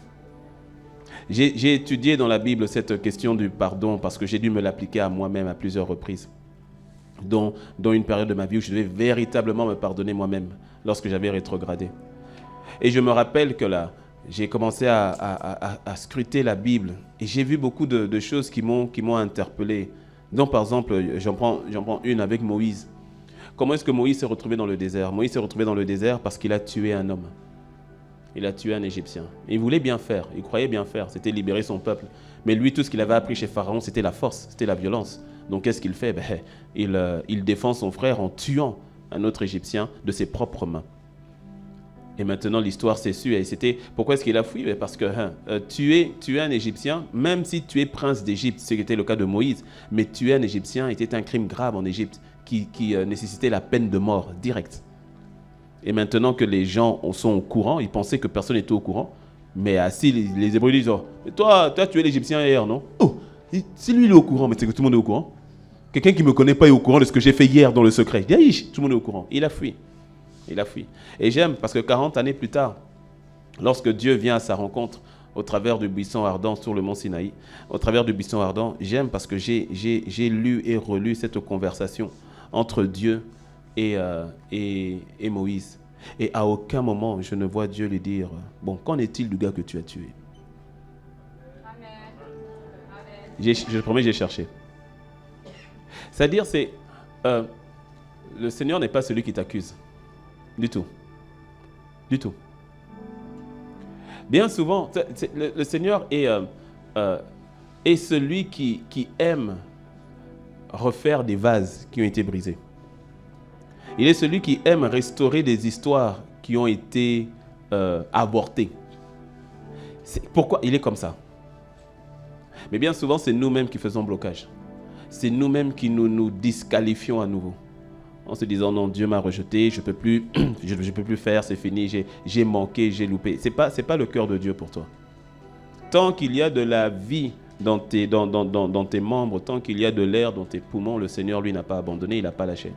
S3: J'ai étudié dans la Bible cette question du pardon parce que j'ai dû me l'appliquer à moi-même à plusieurs reprises. Dans une période de ma vie où je devais véritablement me pardonner moi-même lorsque j'avais rétrogradé. Et je me rappelle que là, j'ai commencé à scruter la Bible et j'ai vu beaucoup de choses qui m'ont interpellé. Donc par exemple, j'en prends une avec Moïse. Comment est-ce que Moïse s'est retrouvé dans le désert? Moïse s'est retrouvé dans le désert parce qu'il a tué un homme. Il a tué un Égyptien. Et il voulait bien faire, il croyait bien faire, c'était libérer son peuple. Mais lui, tout ce qu'il avait appris chez Pharaon, c'était la force, c'était la violence. Donc qu'est-ce qu'il fait? Il défend son frère en tuant un autre Égyptien de ses propres mains. Et maintenant, l'histoire s'est sue. Et c'était, pourquoi est-ce qu'il a fui? Parce que tuer un Égyptien, même si tu es prince d'Égypte, ce qui était le cas de Moïse, mais tuer un Égyptien était un crime grave en Égypte qui nécessitait la peine de mort directe. Et maintenant que les gens sont au courant, ils pensaient que personne n'était au courant, mais si les Hébreux disent, oh, toi, tu es l'Égyptien hier, non? Oh, si lui il est au courant, mais c'est que tout le monde est au courant. Quelqu'un qui ne me connaît pas est au courant de ce que j'ai fait hier dans le secret. Il dit, tout le monde est au courant. Il a fui. Il a fui. Et j'aime parce que 40 années plus tard, lorsque Dieu vient à sa rencontre au travers du buisson ardent sur le mont Sinaï, au travers du buisson ardent, j'aime parce que j'ai lu et relu cette conversation entre Dieu et Moïse. Et à aucun moment, je ne vois Dieu lui dire, bon, qu'en est-il du gars que tu as tué? Amen. Je promets, j'ai cherché. C'est-à-dire, le Seigneur n'est pas celui qui t'accuse. Du tout. Du tout. Bien souvent, le Seigneur est celui qui aime refaire des vases qui ont été brisés. Il est celui qui aime restaurer des histoires qui ont été avortées. Pourquoi il est comme ça? Mais bien souvent, c'est nous-mêmes qui faisons blocage. C'est nous-mêmes qui nous disqualifions à nouveau. En se disant, non, Dieu m'a rejeté, je ne peux plus faire, c'est fini, j'ai manqué, j'ai loupé. Ce n'est pas le cœur de Dieu pour toi. Tant qu'il y a de la vie dans tes membres, tant qu'il y a de l'air dans tes poumons, le Seigneur, lui, n'a pas abandonné, il n'a pas lâché.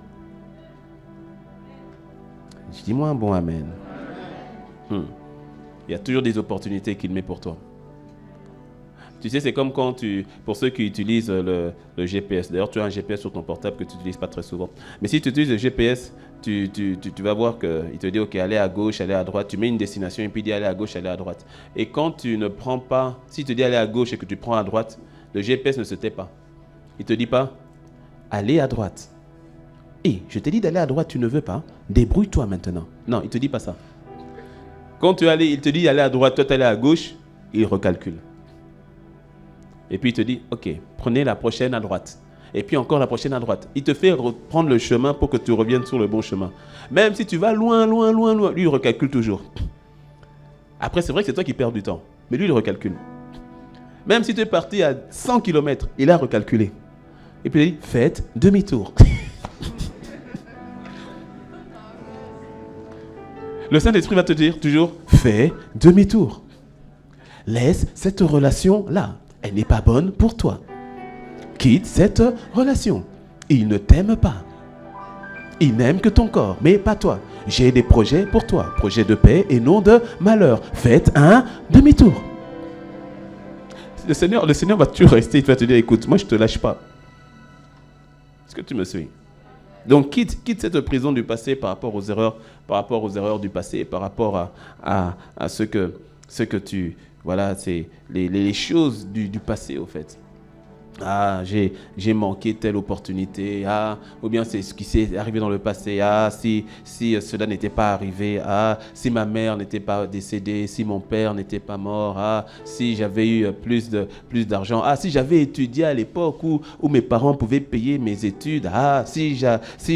S3: Dis-moi un bon amen. Il y a toujours des opportunités qu'il met pour toi. Tu sais, c'est comme quand pour ceux qui utilisent le GPS. D'ailleurs, tu as un GPS sur ton portable que tu n'utilises pas très souvent. Mais si tu utilises le GPS, tu vas voir qu'il te dit, OK, allez à gauche, allez à droite. Tu mets une destination et puis il dit, allez à gauche, allez à droite. Et quand tu ne prends pas, s'il te dit, allez à gauche et que tu prends à droite, le GPS ne se tait pas. Il ne te dit pas, allez à droite. Et je t'ai dit d'aller à droite, tu ne veux pas. Débrouille-toi maintenant. Non, il ne te dit pas ça. Quand il te dit d'aller à droite, toi tu allais à gauche, il recalcule. Et puis il te dit, OK, prenez la prochaine à droite. Et puis encore la prochaine à droite. Il te fait reprendre le chemin pour que tu reviennes sur le bon chemin. Même si tu vas loin, loin, loin, loin, lui il recalcule toujours. Après, c'est vrai que c'est toi qui perds du temps. Mais lui, il recalcule. Même si tu es parti à 100 km, il a recalculé. Et puis il dit, faites demi-tour. Le Saint-Esprit va te dire toujours, fais demi-tour. Laisse cette relation-là. Elle n'est pas bonne pour toi. Quitte cette relation. Il ne t'aime pas. Il n'aime que ton corps, mais pas toi. J'ai des projets pour toi. Projets de paix et non de malheur. Faites un demi-tour. Le Seigneur va toujours rester. Il va te dire, écoute, moi je ne te lâche pas. Est-ce que tu me suis? Donc quitte cette prison du passé par rapport aux erreurs du passé, par rapport à ce que tu Voilà, c'est les choses du passé, au fait. Ah, j'ai manqué telle opportunité. Ah, ou bien c'est ce qui s'est arrivé dans le passé. Ah, si cela n'était pas arrivé. Ah, si ma mère n'était pas décédée. Si mon père n'était pas mort. Ah, si j'avais eu plus d'argent. Ah, si j'avais étudié à l'époque où mes parents pouvaient payer mes études. Ah, si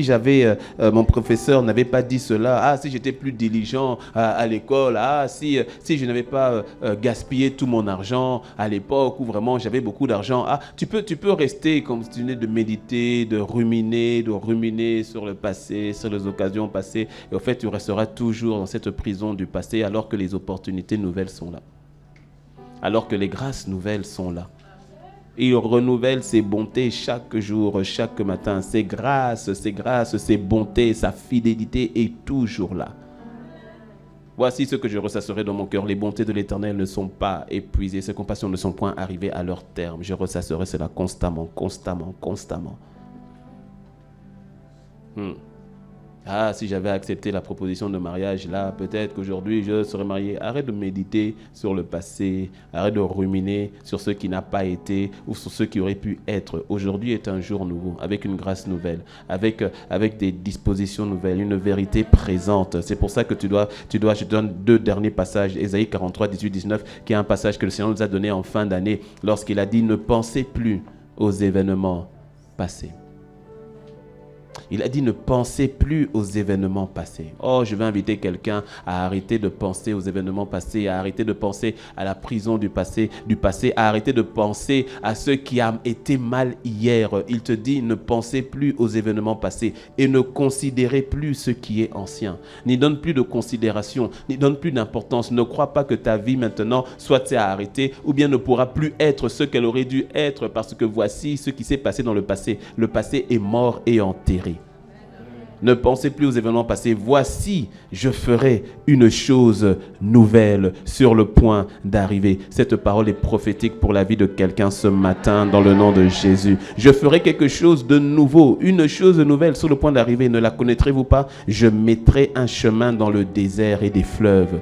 S3: j'avais mon professeur n'avait pas dit cela. Ah, si j'étais plus diligent à l'école. Ah, si je n'avais pas gaspillé tout mon argent à l'époque où vraiment j'avais beaucoup d'argent. Ah, tu peux rester, continuer de méditer, de ruminer sur le passé, sur les occasions passées. Et au fait, tu resteras toujours dans cette prison du passé alors que les opportunités nouvelles sont là. Alors que les grâces nouvelles sont là. Il renouvelle ses bontés chaque jour, chaque matin. Ses grâces, ses bontés, sa fidélité est toujours là. Voici ce que je ressasserai dans mon cœur. Les bontés de l'Éternel ne sont pas épuisées. Ses compassions ne sont point arrivées à leur terme. Je ressasserai cela constamment. Ah, si j'avais accepté la proposition de mariage, là, peut-être qu'aujourd'hui, je serais marié. Arrête de méditer sur le passé. Arrête de ruminer sur ce qui n'a pas été ou sur ce qui aurait pu être. Aujourd'hui est un jour nouveau, avec une grâce nouvelle, avec des dispositions nouvelles, une vérité présente. C'est pour ça que je te donne 2 derniers passages. Ésaïe 43, 18, 19, qui est un passage que le Seigneur nous a donné en fin d'année, lorsqu'il a dit « Ne pensez plus aux événements passés ». Il a dit ne pensez plus aux événements passés. Oh, je vais inviter quelqu'un à arrêter de penser aux événements passés, à arrêter de penser à la prison du passé, à arrêter de penser à ce qui a été mal hier. Il te dit ne pensez plus aux événements passés et ne considérez plus ce qui est ancien. N'y donne plus de considération, n'y donne plus d'importance. Ne crois pas que ta vie maintenant soit à arrêter ou bien ne pourra plus être ce qu'elle aurait dû être parce que voici ce qui s'est passé dans le passé. Le passé est mort et enterré. Ne pensez plus aux événements passés. Voici, je ferai une chose nouvelle sur le point d'arriver. Cette parole est prophétique pour la vie de quelqu'un ce matin dans le nom de Jésus. Je ferai quelque chose de nouveau, une chose nouvelle sur le point d'arriver. Ne la connaîtrez-vous pas? Je mettrai un chemin dans le désert et des fleuves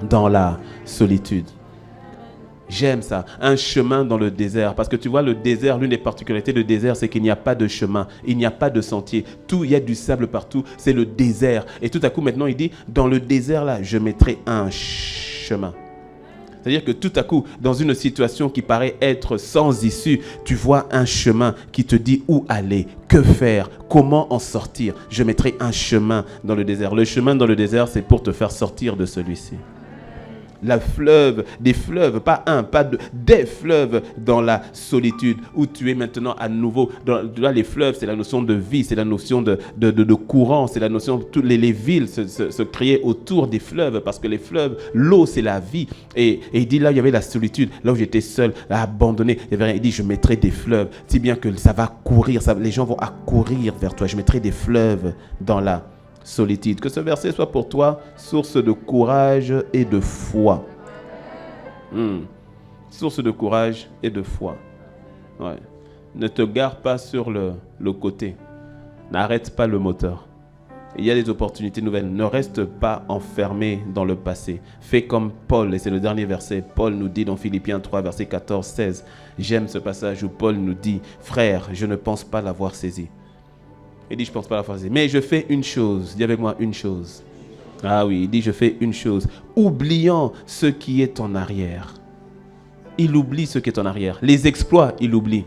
S3: dans la solitude. J'aime ça, un chemin dans le désert. Parce que tu vois, le désert, l'une des particularités du désert, c'est qu'il n'y a pas de chemin, il n'y a pas de sentier. Il y a du sable partout, c'est le désert. Et tout à coup, maintenant, il dit, dans le désert, là, je mettrai un chemin. C'est-à-dire que tout à coup, dans une situation qui paraît être sans issue, tu vois un chemin qui te dit où aller, que faire, comment en sortir. Je mettrai un chemin dans le désert. Le chemin dans le désert, c'est pour te faire sortir de celui-ci. Des fleuves, pas un, pas deux, des fleuves dans la solitude où tu es maintenant à nouveau. Là, les fleuves, c'est la notion de vie, c'est la notion de courant, c'est la notion de toutes les villes se créaient autour des fleuves parce que les fleuves, l'eau, c'est la vie. Et il dit là, il y avait la solitude, là où j'étais seul, abandonné. Il dit, je mettrai des fleuves, si bien que ça va courir, les gens vont accourir vers toi. Je mettrai des fleuves dans la solitude. Que ce verset soit pour toi source de courage et de foi. Source de courage et de foi. Ouais. Ne te gare pas sur le côté. N'arrête pas le moteur. Il y a des opportunités nouvelles. Ne reste pas enfermé dans le passé. Fais comme Paul, et c'est le dernier verset. Paul nous dit dans Philippiens 3, verset 14-16. J'aime ce passage où Paul nous dit « Frère, je ne pense pas l'avoir saisi. » Il dit, je ne pense pas la phrase. Mais je fais une chose. Dis avec moi, une chose. Ah oui, il dit, je fais une chose. Oubliant ce qui est en arrière. Il oublie ce qui est en arrière. Les exploits, il oublie.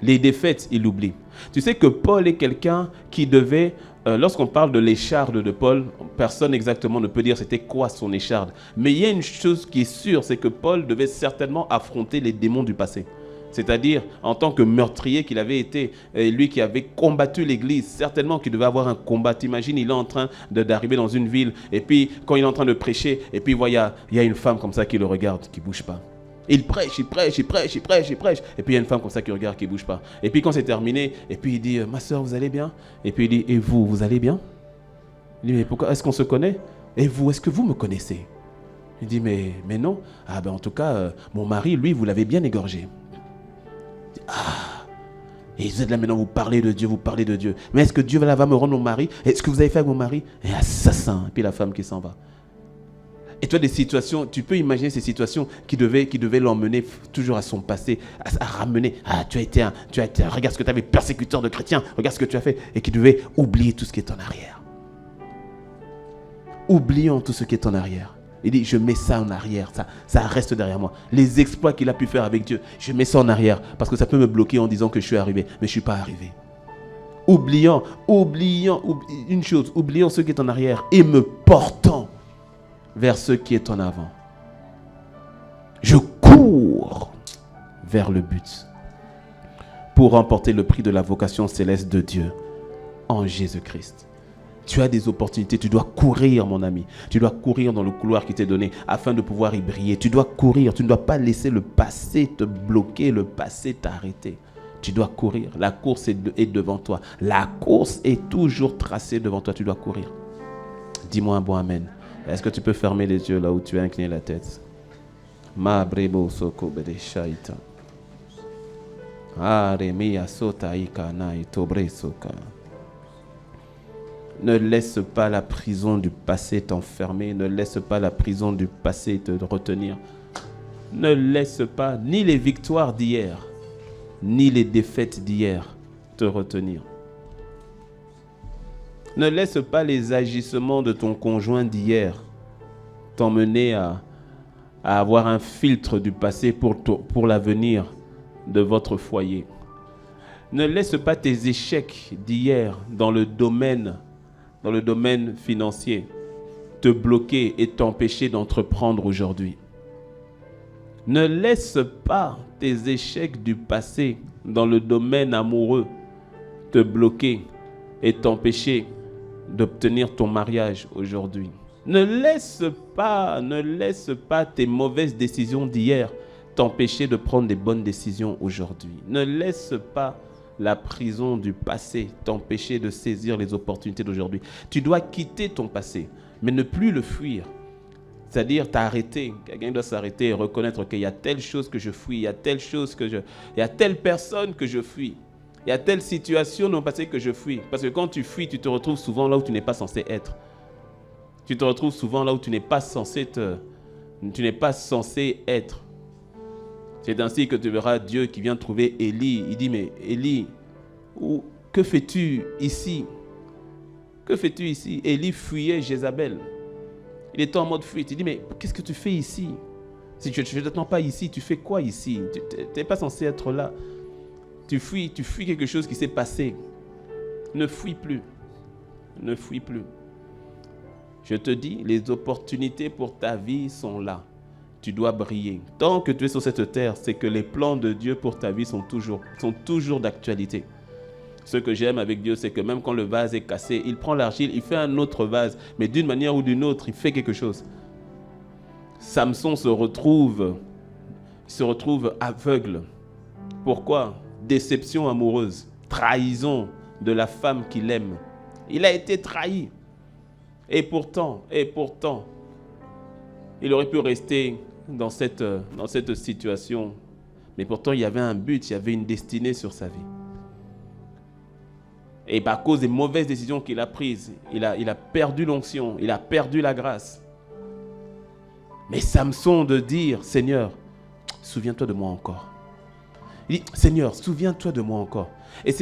S3: Les défaites, il oublie. Tu sais que Paul est quelqu'un qui devait, lorsqu'on parle de l'écharde de Paul, personne exactement ne peut dire c'était quoi son écharde. Mais il y a une chose qui est sûre, c'est que Paul devait certainement affronter les démons du passé. C'est-à-dire, en tant que meurtrier qu'il avait été, lui qui avait combattu l'église, certainement qu'il devait avoir un combat. T'imagines, il est en train d'arriver dans une ville, et puis quand il est en train de prêcher, et puis il y a une femme comme ça qui le regarde, qui ne bouge pas. Il prêche, et puis il y a une femme comme ça qui regarde, qui ne bouge pas. Et puis quand c'est terminé, et puis il dit, ma soeur, vous allez bien? Et puis il dit, et vous, vous allez bien? Il dit, mais pourquoi, est-ce qu'on se connaît? Et vous, est-ce que vous me connaissez? Il dit, mais non. Ah ben en tout cas, mon mari, lui, vous l'avez bien égorgé. Ah, et vous êtes là maintenant, vous parlez de Dieu. Mais est-ce que Dieu va me rendre mon mari? Est-ce que vous avez fait avec mon mari? Et assassin. Et puis la femme qui s'en va. Et tu as des situations, tu peux imaginer ces situations qui devaient l'emmener toujours à son passé, à ramener. Ah, tu as été regarde ce que tu avais, persécuteur de chrétiens, regarde ce que tu as fait. Et qui devait oublier tout ce qui est en arrière. Oublions tout ce qui est en arrière. Il dit, je mets ça en arrière, ça reste derrière moi. Les exploits qu'il a pu faire avec Dieu, je mets ça en arrière parce que ça peut me bloquer en disant que je suis arrivé, mais je ne suis pas arrivé. Oublions une chose, oublions ce qui est en arrière et me portant vers ce qui est en avant. Je cours vers le but pour remporter le prix de la vocation céleste de Dieu en Jésus-Christ. Tu as des opportunités, tu dois courir, mon ami. Tu dois courir dans le couloir qui t'est donné afin de pouvoir y briller. Tu dois courir, tu ne dois pas laisser le passé te bloquer, le passé t'arrêter. Tu dois courir. La course est devant toi. La course est toujours tracée devant toi. Tu dois courir. Dis-moi un bon amen. Est-ce que tu peux fermer les yeux là où tu as incliné la tête? Ma brebo soko bede shaita. Aremia sota ikana itobre soka. Ne laisse pas la prison du passé t'enfermer. Ne laisse pas la prison du passé te retenir. Ne laisse pas ni les victoires d'hier, ni les défaites d'hier te retenir. Ne laisse pas les agissements de ton conjoint d'hier t'emmener à avoir un filtre du passé pour l'avenir de votre foyer. Ne laisse pas tes échecs d'hier dans le domaine financier te bloquer et t'empêcher d'entreprendre aujourd'hui. Ne laisse pas tes échecs du passé dans le domaine amoureux te bloquer et t'empêcher d'obtenir ton mariage aujourd'hui. Ne laisse pas tes mauvaises décisions d'hier t'empêcher de prendre des bonnes décisions aujourd'hui. Ne laisse pas la prison du passé t'empêcher de saisir les opportunités d'aujourd'hui. Tu dois quitter ton passé, mais ne plus le fuir. C'est-à-dire t'arrêter. Quelqu'un doit s'arrêter et reconnaître qu'il y a telle chose que je fuis, il y a telle personne que je fuis, il y a telle situation dans le passé que je fuis. Parce que quand tu fuis, tu te retrouves souvent là où tu n'es pas censé être. Tu te retrouves souvent là où tu n'es pas censé être. C'est ainsi que tu verras Dieu qui vient trouver Élie. Il dit, mais Élie, que fais-tu ici? Que fais-tu ici? Élie fuyait Jézabel. Il était en mode fuite. Il dit, mais qu'est-ce que tu fais ici? Si tu ne t'attends pas ici, tu fais quoi ici? Tu n'es pas censé être là. Tu fuis quelque chose qui s'est passé. Ne fuis plus. Ne fuis plus. Je te dis, les opportunités pour ta vie sont là. Tu dois briller. Tant que tu es sur cette terre, c'est que les plans de Dieu pour ta vie sont toujours d'actualité. Ce que j'aime avec Dieu, c'est que même quand le vase est cassé, il prend l'argile, il fait un autre vase, mais d'une manière ou d'une autre, il fait quelque chose. Samson se retrouve aveugle. Pourquoi? Déception amoureuse, trahison de la femme qu'il aime. Il a été trahi. Et pourtant, il aurait pu rester dans cette situation. Mais pourtant, il y avait un but, il y avait une destinée sur sa vie. Et à cause des mauvaises décisions qu'il a prises, il a perdu l'onction, il a perdu la grâce. Mais Samson de dire, Seigneur, souviens-toi de moi encore. Il dit, Seigneur, souviens-toi de moi encore. Et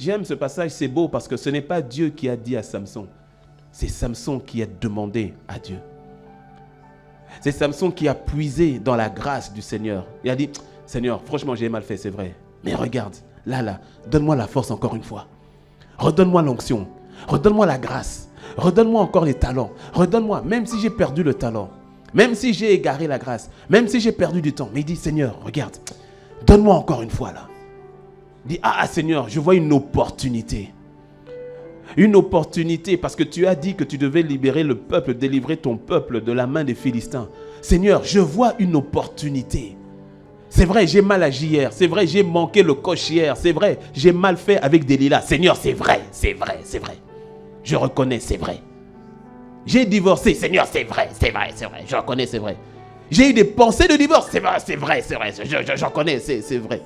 S3: j'aime ce passage, c'est beau parce que ce n'est pas Dieu qui a dit à Samson. C'est Samson qui a demandé à Dieu. C'est Samson qui a puisé dans la grâce du Seigneur. Il a dit, Seigneur, franchement, j'ai mal fait, c'est vrai. Mais regarde, là, donne-moi la force encore une fois. Redonne-moi l'onction. Redonne-moi la grâce. Redonne-moi encore les talents. Redonne-moi, même si j'ai perdu le talent. Même si j'ai égaré la grâce. Même si j'ai perdu du temps. Mais il dit, Seigneur, regarde, donne-moi encore une fois là. Il dit, Seigneur, je vois une opportunité. Une opportunité parce que tu as dit que tu devais libérer le peuple, délivrer ton peuple de la main des Philistins. Seigneur, je vois une opportunité. C'est vrai, j'ai mal agi hier. C'est vrai, j'ai manqué le coche hier. C'est vrai, j'ai mal fait avec Delilah. Seigneur, c'est vrai. Je reconnais, c'est vrai. J'ai divorcé. Seigneur, c'est vrai. Je reconnais, c'est vrai. J'ai eu des pensées de divorce. C'est vrai. Je reconnais, c'est vrai.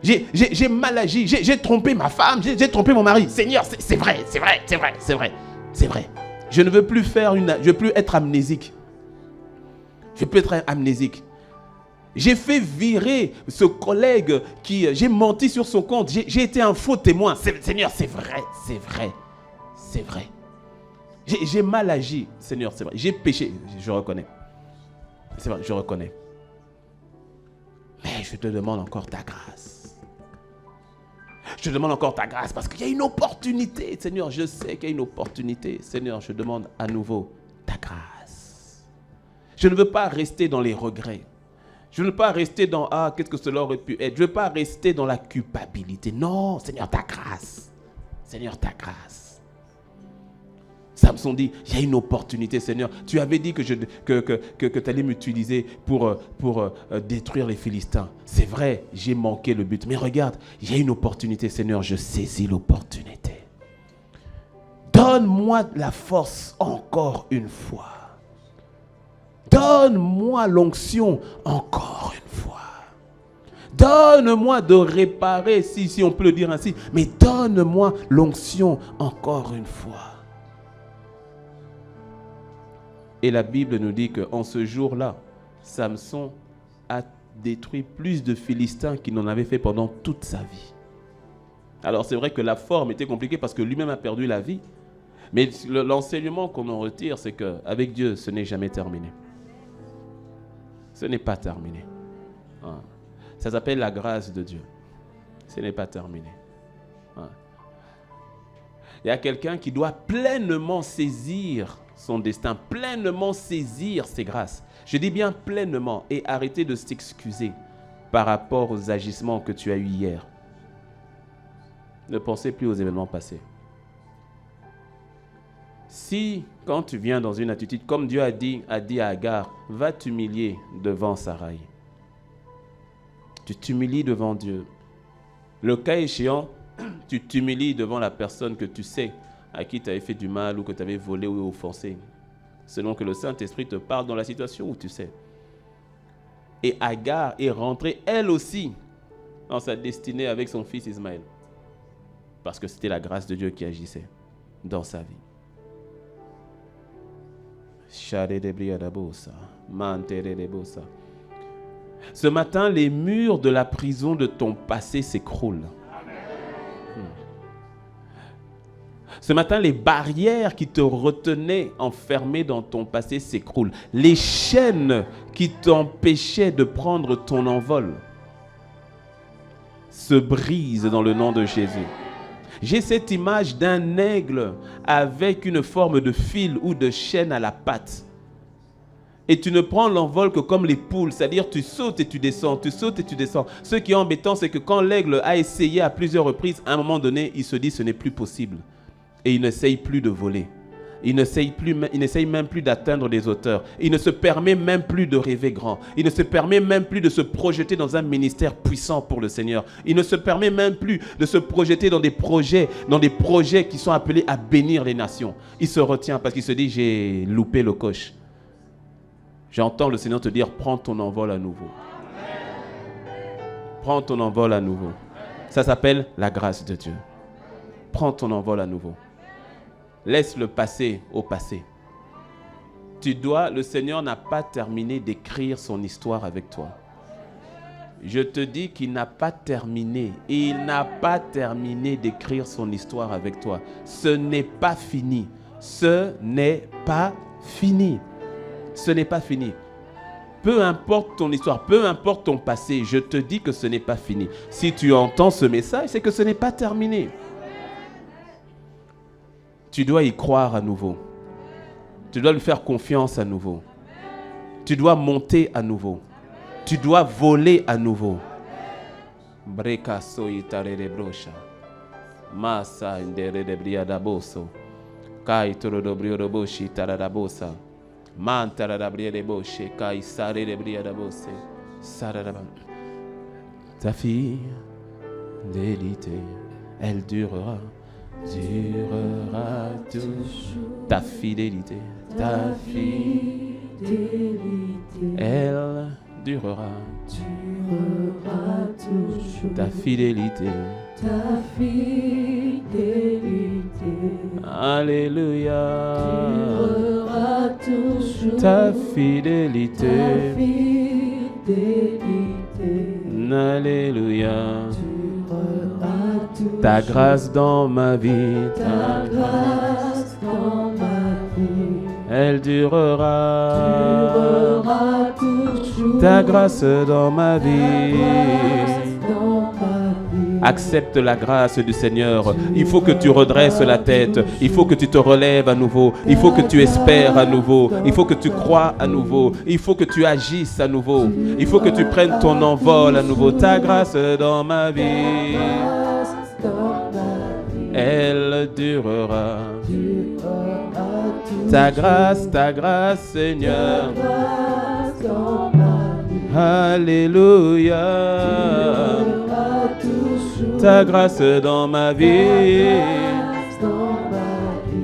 S3: J'ai mal agi, j'ai trompé ma femme, j'ai trompé mon mari. Seigneur, c'est vrai. Je ne veux plus être amnésique. Je peux être amnésique. J'ai fait virer ce collègue qui... J'ai menti sur son compte. J'ai été un faux témoin. Seigneur, c'est vrai, c'est vrai, c'est vrai. J'ai mal agi, Seigneur, c'est vrai. J'ai péché, je reconnais. C'est vrai, je reconnais. Mais je te demande encore ta grâce. Je te demande encore ta grâce parce qu'il y a une opportunité. Seigneur, je sais qu'il y a une opportunité. Seigneur, je demande à nouveau ta grâce. Je ne veux pas rester dans les regrets. Je ne veux pas rester dans « Ah, qu'est-ce que cela aurait pu être ?» Je ne veux pas rester dans la culpabilité. Non, Seigneur, ta grâce. Seigneur, ta grâce. Samson dit, il y a une opportunité, Seigneur. Tu avais dit que tu allais m'utiliser pour détruire les Philistins. C'est vrai, j'ai manqué le but. Mais regarde, il y a une opportunité, Seigneur. Je saisis l'opportunité. Donne-moi la force encore une fois. Donne-moi l'onction encore une fois. Donne-moi de réparer, si on peut le dire ainsi. Mais donne-moi l'onction encore une fois. Et la Bible nous dit qu'en ce jour-là, Samson a détruit plus de Philistins qu'il n'en avait fait pendant toute sa vie. Alors c'est vrai que la forme était compliquée parce que lui-même a perdu la vie. Mais l'enseignement qu'on en retire, c'est qu'avec Dieu, ce n'est jamais terminé. Ce n'est pas terminé. Ça s'appelle la grâce de Dieu. Ce n'est pas terminé. Il y a quelqu'un qui doit pleinement saisir son destin, pleinement saisir ses grâces. Je dis bien pleinement et arrêter de s'excuser par rapport aux agissements que tu as eus hier. Ne pensez plus aux événements passés. Si, quand tu viens dans une attitude, comme Dieu a dit à Agar, va t'humilier devant Sarai. Tu t'humilies devant Dieu. Le cas échéant, tu t'humilies devant la personne que tu sais, à qui tu avais fait du mal ou que tu avais volé ou offensé. Selon que le Saint-Esprit te parle dans la situation où tu sais. Et Agar est rentrée, elle aussi, dans sa destinée avec son fils Ismaël. Parce que c'était la grâce de Dieu qui agissait dans sa vie. Ce matin, les murs de la prison de ton passé s'écroulent. Ce matin, les barrières qui te retenaient enfermé dans ton passé s'écroulent. Les chaînes qui t'empêchaient de prendre ton envol se brisent dans le nom de Jésus. J'ai cette image d'un aigle avec une forme de fil ou de chaîne à la patte. Et tu ne prends l'envol que comme les poules, c'est-à-dire tu sautes et tu descends, tu sautes et tu descends. Ce qui est embêtant, c'est que quand l'aigle a essayé à plusieurs reprises, à un moment donné, il se dit ce n'est plus possible. Et il n'essaye plus de voler. Il n'essaye même plus d'atteindre les hauteurs. Il ne se permet même plus de rêver grand. Il ne se permet même plus de se projeter dans un ministère puissant pour le Seigneur. Il ne se permet même plus de se projeter dans des projets qui sont appelés à bénir les nations. Il se retient parce qu'il se dit j'ai loupé le coche. J'entends le Seigneur te dire prends ton envol à nouveau. Prends ton envol à nouveau. Ça s'appelle la grâce de Dieu. Prends ton envol à nouveau. Laisse le passé au passé. Le Seigneur n'a pas terminé d'écrire son histoire avec toi. Je te dis qu'il n'a pas terminé. Et il n'a pas terminé d'écrire son histoire avec toi. Ce n'est pas fini. Ce n'est pas fini. Ce n'est pas fini. Peu importe ton histoire, peu importe ton passé, je te dis que ce n'est pas fini. Si tu entends ce message, c'est que ce n'est pas terminé. Tu dois y croire à nouveau. Tu dois lui faire confiance à nouveau. Tu dois monter à nouveau. Tu dois voler à nouveau. Breka soitare de brocha. Massa indere de briada boso. Kai toro do brio boshi tarada bosa. Mantara da briade boche kai sare de briada bose. Sarada. Ta fidélité, elle durera toujours. Ta fidélité, elle durera toujours. Ta fidélité,
S2: Alléluia,
S3: durera
S2: toujours
S3: ta fidélité.
S2: ta fidélité.
S3: Alléluia.
S2: Durera toujours
S3: Ta grâce dans ma vie,
S2: ta grâce dans ma vie.
S3: elle durera.
S2: Durera toujours
S3: Ta grâce dans ma vie.
S2: dans ma vie.
S3: Accepte la grâce du Seigneur. Il faut que tu redresses la tête. Il faut que tu te relèves à nouveau. Il faut que tu espères à nouveau. Il faut que tu crois à nouveau. Il faut que tu agisses à nouveau. Il faut que tu prennes ton envol à nouveau. Ta grâce dans ma vie, elle durera. Ta grâce, Seigneur. Alléluia. Ta grâce dans ma vie.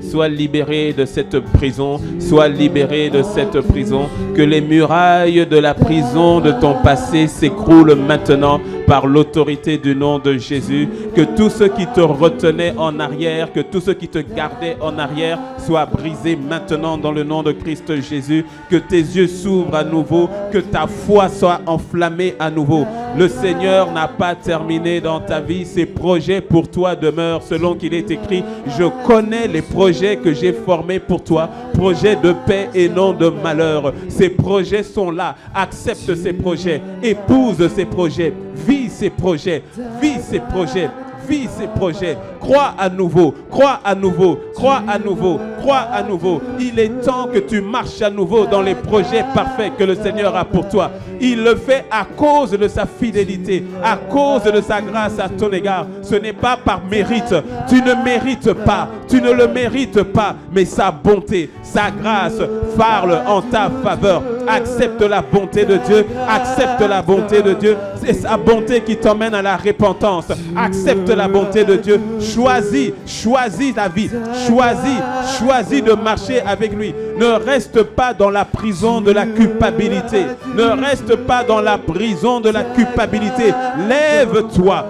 S3: Sois libéré de cette prison, sois libéré de cette prison. Que les murailles de la prison de ton passé s'écroulent maintenant par l'autorité du nom de Jésus. Que tout ce qui te retenait en arrière, que tout ce qui te gardait en arrière soit brisé maintenant dans le nom de Christ Jésus. Que tes yeux s'ouvrent à nouveau, que ta foi soit enflammée à nouveau. Le Seigneur n'a pas terminé dans ta vie. Ses projets pour toi demeurent selon qu'il est écrit. Je connais les projets que j'ai formés pour toi, projets de paix et non de malheur. Ces projets sont là. Accepte ces projets, épouse ces projets, vis ces projets, vis ces projets. Vis ces projets, crois à nouveau, crois à nouveau, crois à nouveau, crois à nouveau. Il est temps que tu marches à nouveau dans les projets parfaits que le Seigneur a pour toi. Il le fait à cause de sa fidélité, à cause de sa grâce à ton égard. Ce n'est pas par mérite, tu ne mérites pas, tu ne le mérites pas, mais sa bonté, sa grâce parle en ta faveur. Accepte la bonté de Dieu, accepte la bonté de Dieu. C'est sa bonté qui t'emmène à la repentance. Accepte la bonté de Dieu. Choisis ta vie. Choisis de marcher avec lui. Ne reste pas dans la prison de la culpabilité. Ne reste pas dans la prison de la culpabilité. Lève-toi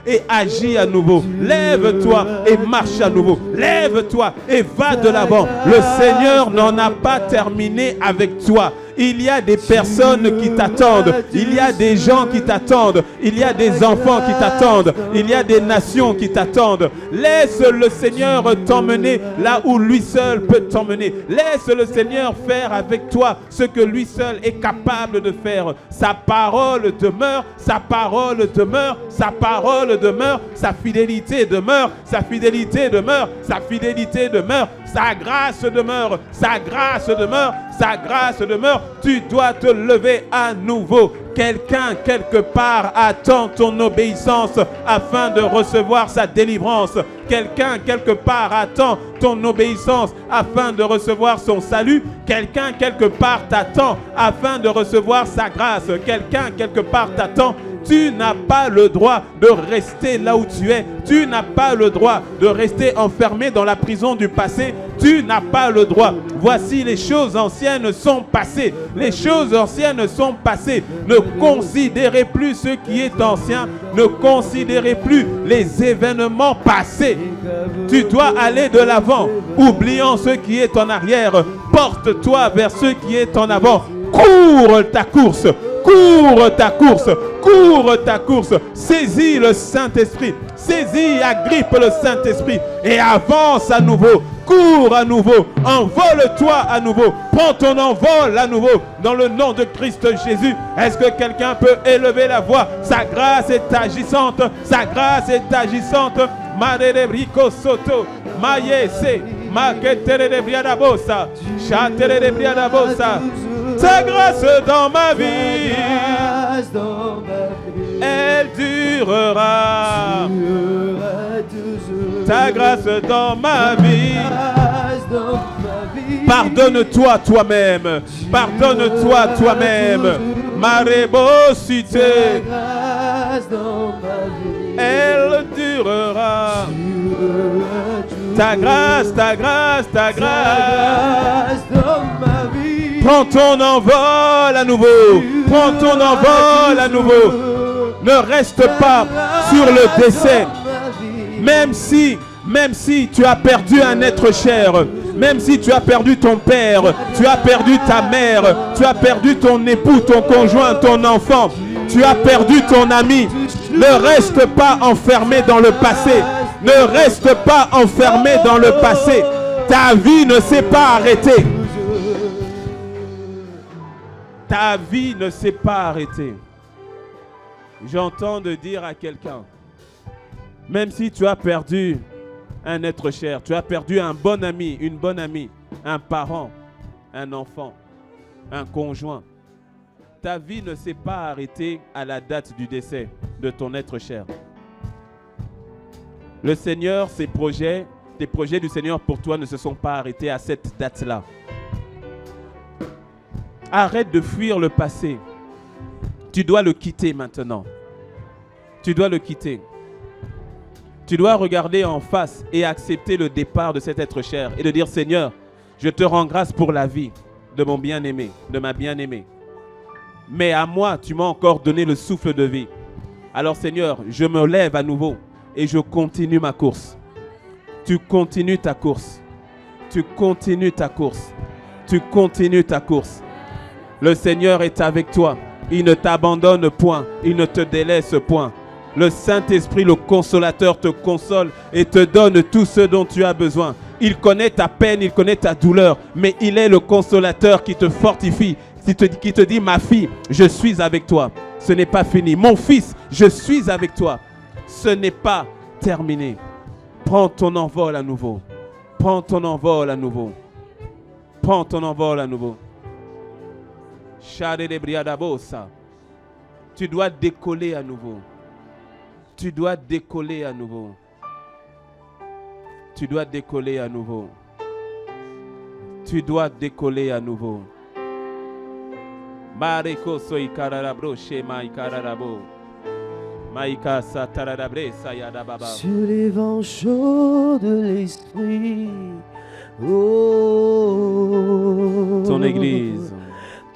S3: et agis à nouveau. Lève-toi et marche à nouveau. Lève-toi et va de l'avant. Le Seigneur n'en a pas terminé avec toi. Il y a des personnes qui t'attendent. Il y a des gens qui t'attendent. Il y a des enfants qui t'attendent. Il y a des nations qui t'attendent. Laisse le Seigneur t'emmener là où lui seul peut t'emmener. Laisse le Seigneur faire avec toi ce que lui seul est capable de faire. Sa parole demeure, sa parole demeure, sa parole demeure, sa fidélité demeure, sa fidélité demeure, sa fidélité demeure, sa grâce demeure, sa grâce demeure, sa grâce demeure. Tu dois te lever à nouveau. Quelqu'un, quelque part, attend ton obéissance afin de recevoir sa délivrance. Quelqu'un, quelque part, attend ton obéissance afin de recevoir son salut. Quelqu'un, quelque part, t'attend afin de recevoir sa grâce. Quelqu'un, quelque part, t'attend. Tu n'as pas le droit de rester là où tu es. Tu n'as pas le droit de rester enfermé dans la prison du passé. Tu n'as pas le droit. Voici, les choses anciennes sont passées. Les choses anciennes sont passées. Ne considérez plus ce qui est ancien. Ne considérez plus les événements passés. Tu dois aller de l'avant, oubliant ce qui est en arrière. Porte-toi vers ce qui est en avant. Cours ta course. Cours ta course, cours ta course, saisis le Saint-Esprit, saisis, agrippe le Saint-Esprit et avance à nouveau, cours à nouveau, envole-toi à nouveau, prends ton envol à nouveau dans le nom de Christ Jésus. Est-ce que quelqu'un peut élever la voix? Sa grâce est agissante, sa grâce est agissante. Marerebrico soto, maïese, maketere de briadabosa, chatere de briadabosa. Ta grâce dans ma vie, elle durera. Ta grâce dans ma vie. Pardonne-toi toi-même. Pardonne-toi toi-même. Marebosité. Elle durera. Ta grâce, ta grâce, ta grâce dans ma vie. Prends ton envol à nouveau. Prends ton envol à nouveau. Ne reste pas sur le décès. Même si tu as perdu un être cher, Même si tu as perdu ton père, tu as perdu ta mère, tu as perdu ton époux, ton conjoint, ton enfant, tu as perdu ton ami, ne reste pas enfermé dans le passé. Ne reste pas enfermé dans le passé. Ta vie ne s'est pas arrêtée. Ta vie ne s'est pas arrêtée. J'entends de dire à quelqu'un, même si tu as perdu un être cher, tu as perdu un bon ami, une bonne amie, un parent, un enfant, un conjoint, ta vie ne s'est pas arrêtée à la date du décès de ton être cher. Le Seigneur, ses projets, les projets du Seigneur pour toi ne se sont pas arrêtés à cette date-là. Arrête de fuir le passé. Tu dois le quitter maintenant. Tu dois le quitter. Tu dois regarder en face et accepter le départ de cet être cher et de dire, Seigneur, je te rends grâce pour la vie de mon bien-aimé, de ma bien-aimée. Mais à moi, tu m'as encore donné le souffle de vie. Alors Seigneur, je me lève à nouveau et je continue ma course. Tu continues ta course. Tu continues ta course. Tu continues ta course. Le Seigneur est avec toi. Il ne t'abandonne point. Il ne te délaisse point. Le Saint-Esprit, le Consolateur, te console et te donne tout ce dont tu as besoin. Il connaît ta peine, il connaît ta douleur, mais il est le Consolateur qui te fortifie, qui te dit, ma fille, je suis avec toi. Ce n'est pas fini. Mon fils, je suis avec toi. Ce n'est pas terminé. Prends ton envol à nouveau. Prends ton envol à nouveau. Prends ton envol à nouveau. Tu dois décoller à nouveau. Tu dois décoller à nouveau. Tu dois décoller à nouveau. Tu dois décoller à nouveau. Mareko soy kararabro shema ikararabo. Maïka satarabre sayadababa.
S2: Sur les vents chauds de l'esprit. Oh,
S3: Ton église.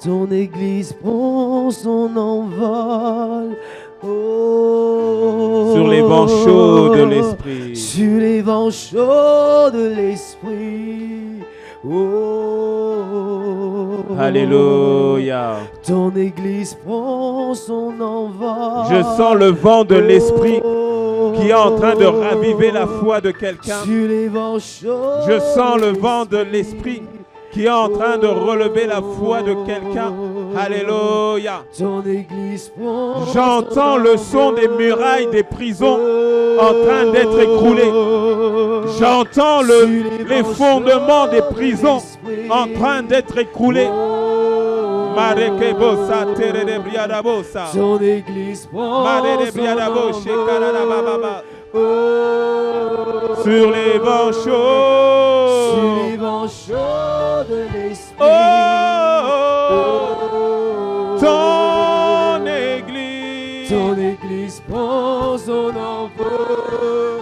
S2: Ton église prend son envol. Oh,
S3: Sur les vents chauds de l'esprit.
S2: Sur les vents chauds de l'esprit. Oh,
S3: Alléluia.
S2: Ton église prend son envol.
S3: Je sens le vent de l'esprit qui est en train de raviver la foi de quelqu'un.
S2: Sur les vents chauds.
S3: Je sens le vent de l'esprit qui est en train de relever la foi de quelqu'un. Alléluia.
S2: Ton église prend.
S3: J'entends le son des murailles des prisons en train d'être écroulées. J'entends les fondements des prisons en train d'être écroulés.
S2: Ton église prend.
S3: Sur les vents chauds.
S2: Sur les vents chauds de l'esprit.
S3: Oh, ton église.
S2: Ton église prend son envol.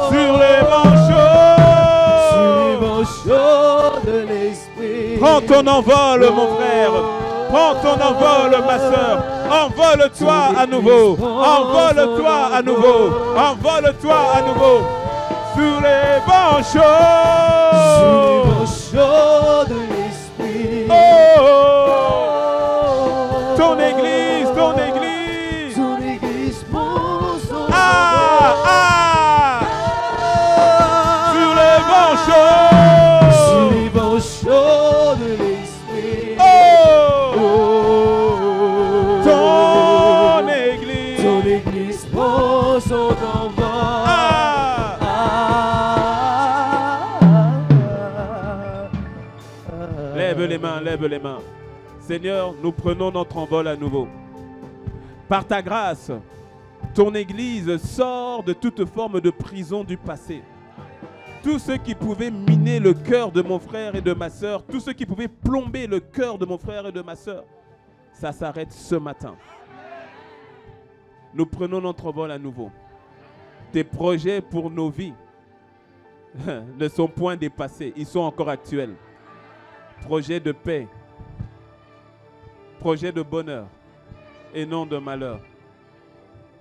S3: Sur les vents chauds.
S2: Sur les vents chauds de l'esprit.
S3: Prends ton envol, mon frère. Prends ton envol, ma soeur. Envole-toi à nouveau. Envole-toi à nouveau. Envole-toi à nouveau. Sur les vents chauds.
S2: Sur les vents chauds de l'esprit.
S3: Oh, ton église, ton église.
S2: Ton église prend son
S3: Ah. Sur les vents chauds.
S2: Sur les vents chauds de l'esprit.
S3: Ton église.
S2: Ton église prend son envol.
S3: Lève les mains, lève les mains. Seigneur, nous prenons notre envol à nouveau. Par ta grâce, ton église sort de toute forme de prison du passé. Tout ce qui pouvait miner le cœur de mon frère et de ma soeur, tout ce qui pouvait plomber le cœur de mon frère et de ma soeur, ça s'arrête ce matin. Nous prenons notre envol à nouveau. Tes projets pour nos vies ne sont point dépassés, ils sont encore actuels. Projet de paix, projet de bonheur et non de malheur.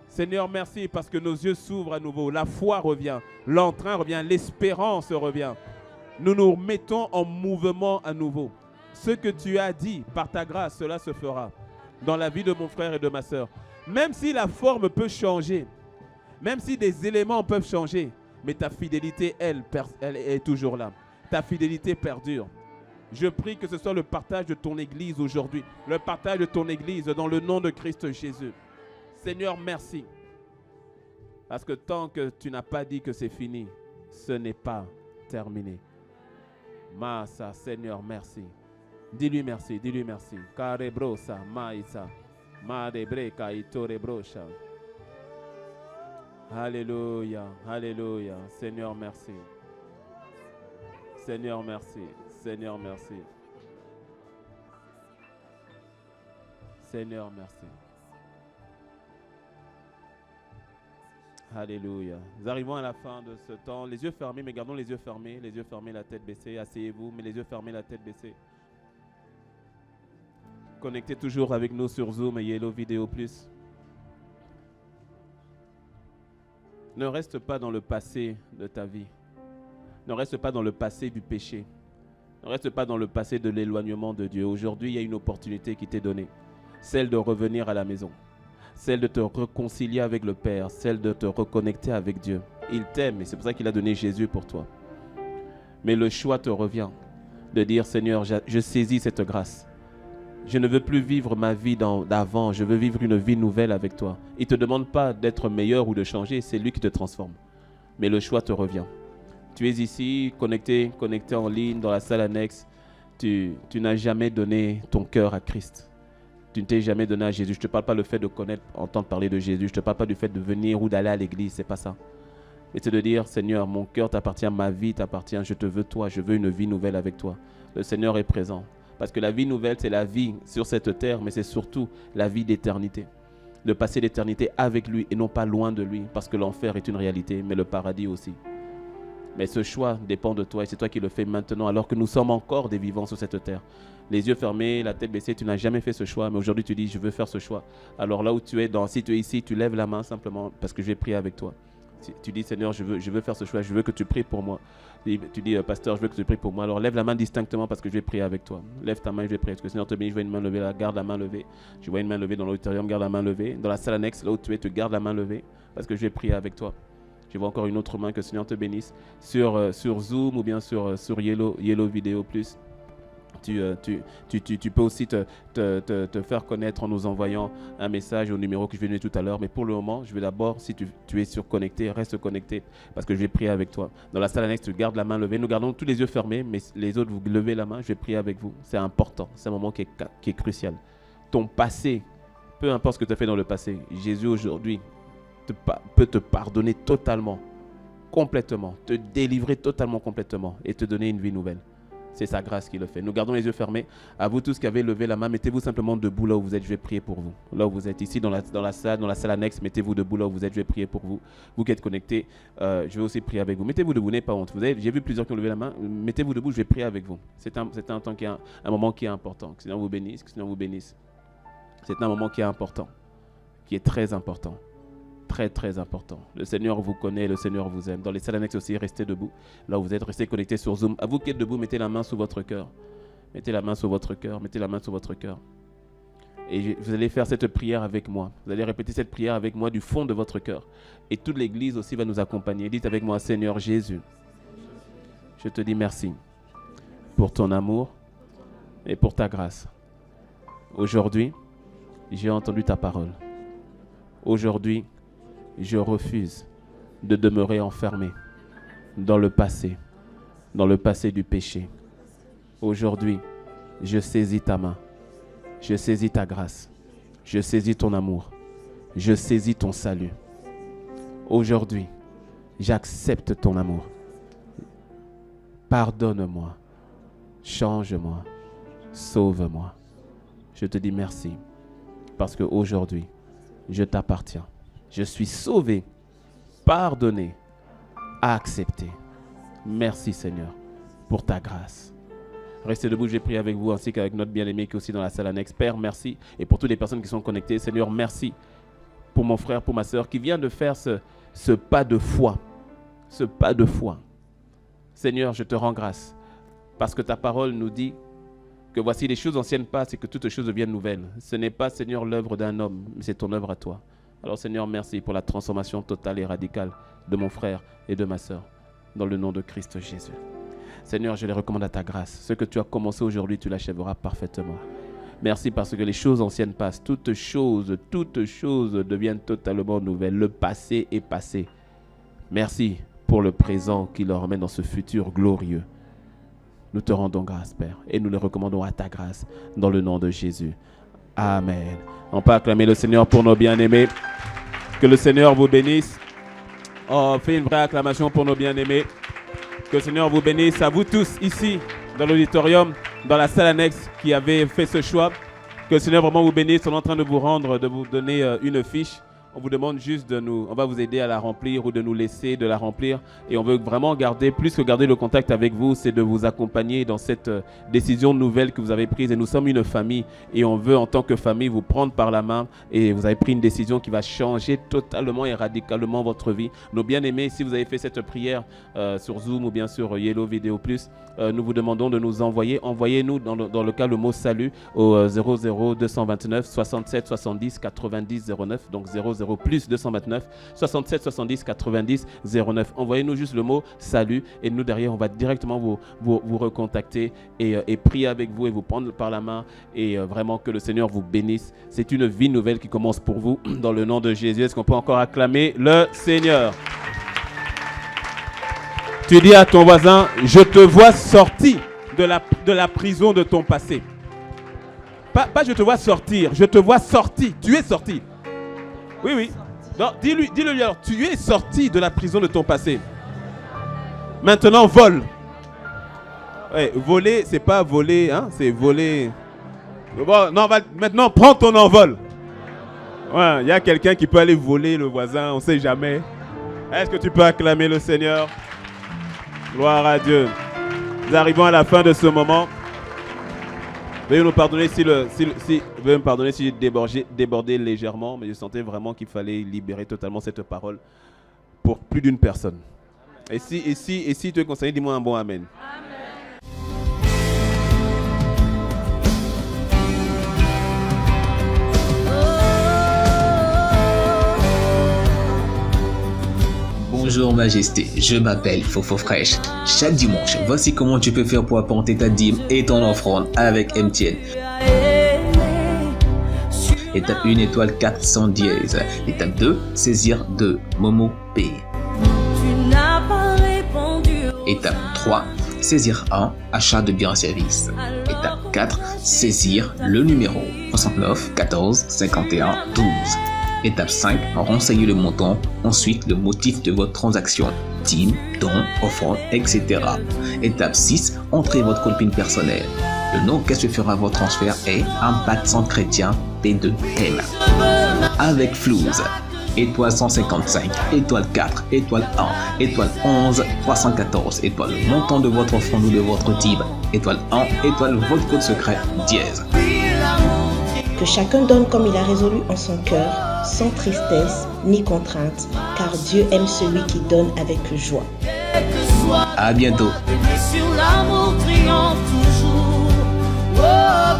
S1: Seigneur, merci parce que nos yeux s'ouvrent à nouveau. La foi revient, l'entrain revient, l'espérance revient. Nous nous mettons en mouvement à nouveau. Ce que tu as dit, par ta grâce, cela se fera dans la vie de mon frère et de ma sœur. Même si la forme peut changer, même si des éléments peuvent changer, mais ta fidélité, elle est toujours là. Ta fidélité perdure. Je prie que ce soit le partage de ton Église aujourd'hui, le partage de ton Église dans le nom de Christ Jésus. Seigneur, merci. Parce que tant que tu n'as pas dit que c'est fini, ce n'est pas terminé. Massa, Seigneur, merci. Dis-lui merci, dis-lui merci. Karebrosa, maïsa, madebreka itorebrocha. Alléluia, alléluia. Seigneur, merci. Seigneur, merci. Seigneur, merci. Seigneur, merci. Alléluia. Nous arrivons à la fin de ce temps. Les yeux fermés, mais gardons les yeux fermés, la tête baissée. Asseyez-vous, mais les yeux fermés, la tête baissée. Connectez toujours avec nous sur Zoom et Yellow Vidéo Plus. Ne reste pas dans le passé de ta vie. Ne reste pas dans le passé du péché. Ne reste pas dans le passé de l'éloignement de Dieu. Aujourd'hui, il y a une opportunité qui t'est donnée. Celle de revenir à la maison. Celle de te réconcilier avec le Père. Celle de te reconnecter avec Dieu. Il t'aime et c'est pour ça qu'il a donné Jésus pour toi. Mais le choix te revient de dire, Seigneur, je saisis cette grâce. Je ne veux plus vivre ma vie d'avant. Je veux vivre une vie nouvelle avec toi. Il ne te demande pas d'être meilleur ou de changer. C'est lui qui te transforme. Mais le choix te revient. Tu es ici, connecté en ligne, dans la salle annexe. Tu n'as jamais donné ton cœur à Christ. Tu ne t'es jamais donné à Jésus. Je ne te parle pas le fait de connaître, entendre parler de Jésus. Je ne te parle pas du fait de venir ou d'aller à l'église. Ce n'est pas ça. Mais c'est de dire, Seigneur, mon cœur t'appartient, ma vie t'appartient. Je te veux toi. Je veux une vie nouvelle avec toi. Le Seigneur est présent. Parce que la vie nouvelle, c'est la vie sur cette terre, mais c'est surtout la vie d'éternité. De passer l'éternité avec lui et non pas loin de lui. Parce que l'enfer est une réalité, mais le paradis aussi. Mais ce choix dépend de toi et c'est toi qui le fais maintenant alors que nous sommes encore des vivants sur cette terre. Les yeux fermés, la tête baissée, tu n'as jamais fait ce choix, mais aujourd'hui tu dis je veux faire ce choix. Alors là où tu es, si tu es ici, tu lèves la main simplement parce que je vais prier avec toi. Si tu dis Seigneur, je veux faire ce choix, je veux que tu pries pour moi. Tu dis pasteur, je veux que tu pries pour moi. Alors lève la main distinctement parce que je vais prier avec toi. Lève ta main, je vais prier. Parce que le Seigneur te bénit, je vois une main levée là, garde la main levée. Je vois une main levée dans l'auditorium, garde la main levée. Dans la salle annexe, là où tu es, tu gardes la main levée parce que je vais prier avec toi. Je vois encore une autre main, que le Seigneur te bénisse. Sur Zoom ou bien sur Yellow Vidéo Plus. Tu peux aussi te faire connaître en nous envoyant un message au numéro que je vais donner tout à l'heure. Mais pour le moment, je vais d'abord, si tu es connecté, reste connecté parce que je vais prier avec toi. Dans la salle annexe, tu gardes la main levée. Nous gardons tous les yeux fermés, mais les autres, vous levez la main, je vais prier avec vous. C'est important, c'est un moment qui est crucial. Ton passé, peu importe ce que tu as fait dans le passé, Jésus aujourd'hui peut te pardonner totalement, complètement, te délivrer totalement, complètement et te donner une vie nouvelle. C'est sa grâce qui le fait. Nous gardons les yeux fermés. À vous tous qui avez levé la main, mettez-vous simplement debout là où vous êtes. Je vais prier pour vous. Là où vous êtes, ici dans la salle annexe, mettez-vous debout là où vous êtes. Je vais prier pour vous. Vous qui êtes connectés, je vais aussi prier avec vous. Mettez-vous debout, n'ayez pas honte. J'ai vu plusieurs qui ont levé la main. Mettez-vous debout, je vais prier avec vous. C'est un temps un moment qui est important. Que le Seigneur vous bénisse, que le Seigneur vous bénisse. C'est un moment qui est important, qui est très important. Très très important. Le Seigneur vous connaît, le Seigneur vous aime. Dans les salles annexes aussi, restez debout. Là où vous êtes, restez connectés sur Zoom. À vous qui êtes debout, mettez la main sur votre cœur. Mettez la main sur votre cœur. Mettez la main sur votre cœur. Et vous allez faire cette prière avec moi. Vous allez répéter cette prière avec moi du fond de votre cœur. Et toute l'Église aussi va nous accompagner. Dites avec moi, Seigneur Jésus, je te dis merci pour ton amour et pour ta grâce. Aujourd'hui, j'ai entendu ta parole. Aujourd'hui, je refuse de demeurer enfermé dans le passé du péché. Aujourd'hui, je saisis ta main, je saisis ta grâce, je saisis ton amour, je saisis ton salut. Aujourd'hui, j'accepte ton amour. Pardonne-moi, change-moi, sauve-moi. Je te dis merci parce qu'aujourd'hui, je t'appartiens. Je suis sauvé, pardonné, accepté. Merci Seigneur pour ta grâce. Restez debout, je vais prier avec vous ainsi qu'avec notre bien-aimé qui est aussi dans la salle annexe. Père, merci. Et pour toutes les personnes qui sont connectées, Seigneur, merci
S3: pour mon frère, pour ma soeur, qui vient de faire ce pas de foi. Ce pas de foi. Seigneur, je te rends grâce parce que ta parole nous dit que voici les choses anciennes passent et que toutes choses deviennent nouvelles. Ce n'est pas, Seigneur, l'œuvre d'un homme, mais c'est ton œuvre à toi. Alors, Seigneur, merci pour la transformation totale et radicale de mon frère et de ma soeur, dans le nom de Christ Jésus. Seigneur, je les recommande à ta grâce. Ce que tu as commencé aujourd'hui, tu l'achèveras parfaitement. Merci parce que les choses anciennes passent. Toutes choses deviennent totalement nouvelles. Le passé est passé. Merci pour le présent qui leur emmène dans ce futur glorieux. Nous te rendons grâce, Père, et nous le recommandons à ta grâce, dans le nom de Jésus. Amen. On peut acclamer le Seigneur pour nos bien-aimés. Que le Seigneur vous bénisse. Oh, fais une vraie acclamation pour nos bien-aimés. Que le Seigneur vous bénisse. À vous tous ici, dans l'auditorium, dans la salle annexe qui avez fait ce choix. Que le Seigneur vraiment vous bénisse. On est en train de vous donner une fiche. On vous demande juste on va vous aider à la remplir ou de nous laisser de la remplir. Et on veut vraiment garder, plus que garder le contact avec vous, c'est de vous accompagner dans cette décision nouvelle que vous avez prise. Et nous sommes une famille et on veut en tant que famille vous prendre par la main. Et vous avez pris une décision qui va changer totalement et radicalement votre vie. Nos bien-aimés, si vous avez fait cette prière sur Zoom ou bien sur Yellow Video Plus, nous vous demandons de nous envoyez-nous dans le cas le mot salut au 00 229 67 70 90 09, donc 00 plus 229 67 70 90 09. Envoyez-nous juste le mot salut et nous derrière on va directement vous recontacter et prier avec vous et vous prendre par la main et vraiment que le Seigneur vous bénisse. C'est une vie nouvelle qui commence pour vous dans le nom de Jésus. Est-ce qu'on peut encore acclamer le Seigneur? Tu dis à ton voisin, je te vois sorti de la prison de ton passé. Pas je te vois sortir, je te vois sorti. Tu es sorti. Oui. Non, dis-le alors, tu es sorti de la prison de ton passé. Maintenant, vole. Ouais, voler, c'est pas voler, hein, c'est voler. Bon, non, maintenant, prends ton envol. Ouais, il y a quelqu'un qui peut aller voler le voisin, on ne sait jamais. Est-ce que tu peux acclamer le Seigneur? Gloire à Dieu. Nous arrivons à la fin de ce moment. Veuillez nous pardonner veuillez me pardonner si j'ai débordé légèrement, mais je sentais vraiment qu'il fallait libérer totalement cette parole pour plus d'une personne. Et si tu es concerné, dis-moi un bon amen.
S4: Bonjour Majesté, je m'appelle Fofo Fresh. Chaque dimanche, voici comment tu peux faire pour apporter ta dîme et ton offrande avec MTN. Étape 1, étoile 400 dièse. Étape 2, saisir 2, Momo Pay. Étape 3, saisir 1, achat de biens et services. Étape 4, saisir le numéro 69 14 51 12. Étape 5, renseignez le montant, ensuite le motif de votre transaction, dîme, don, offrande, etc. Étape 6, entrez votre code PIN personnel. Le nom auquel se fera votre transfert est Impact Centre Chrétien T2M. Avec Flouze, étoile 155, étoile 4, étoile 1, étoile 11, 314, étoile le montant de votre offrande ou de votre dîme, étoile 1, étoile votre code secret, dièse.
S5: Que chacun donne comme il a résolu en son cœur, sans tristesse ni contrainte, car Dieu aime celui qui donne avec joie.
S4: À bientôt.
S6: Sur l'amour triomphe toujours. Oh,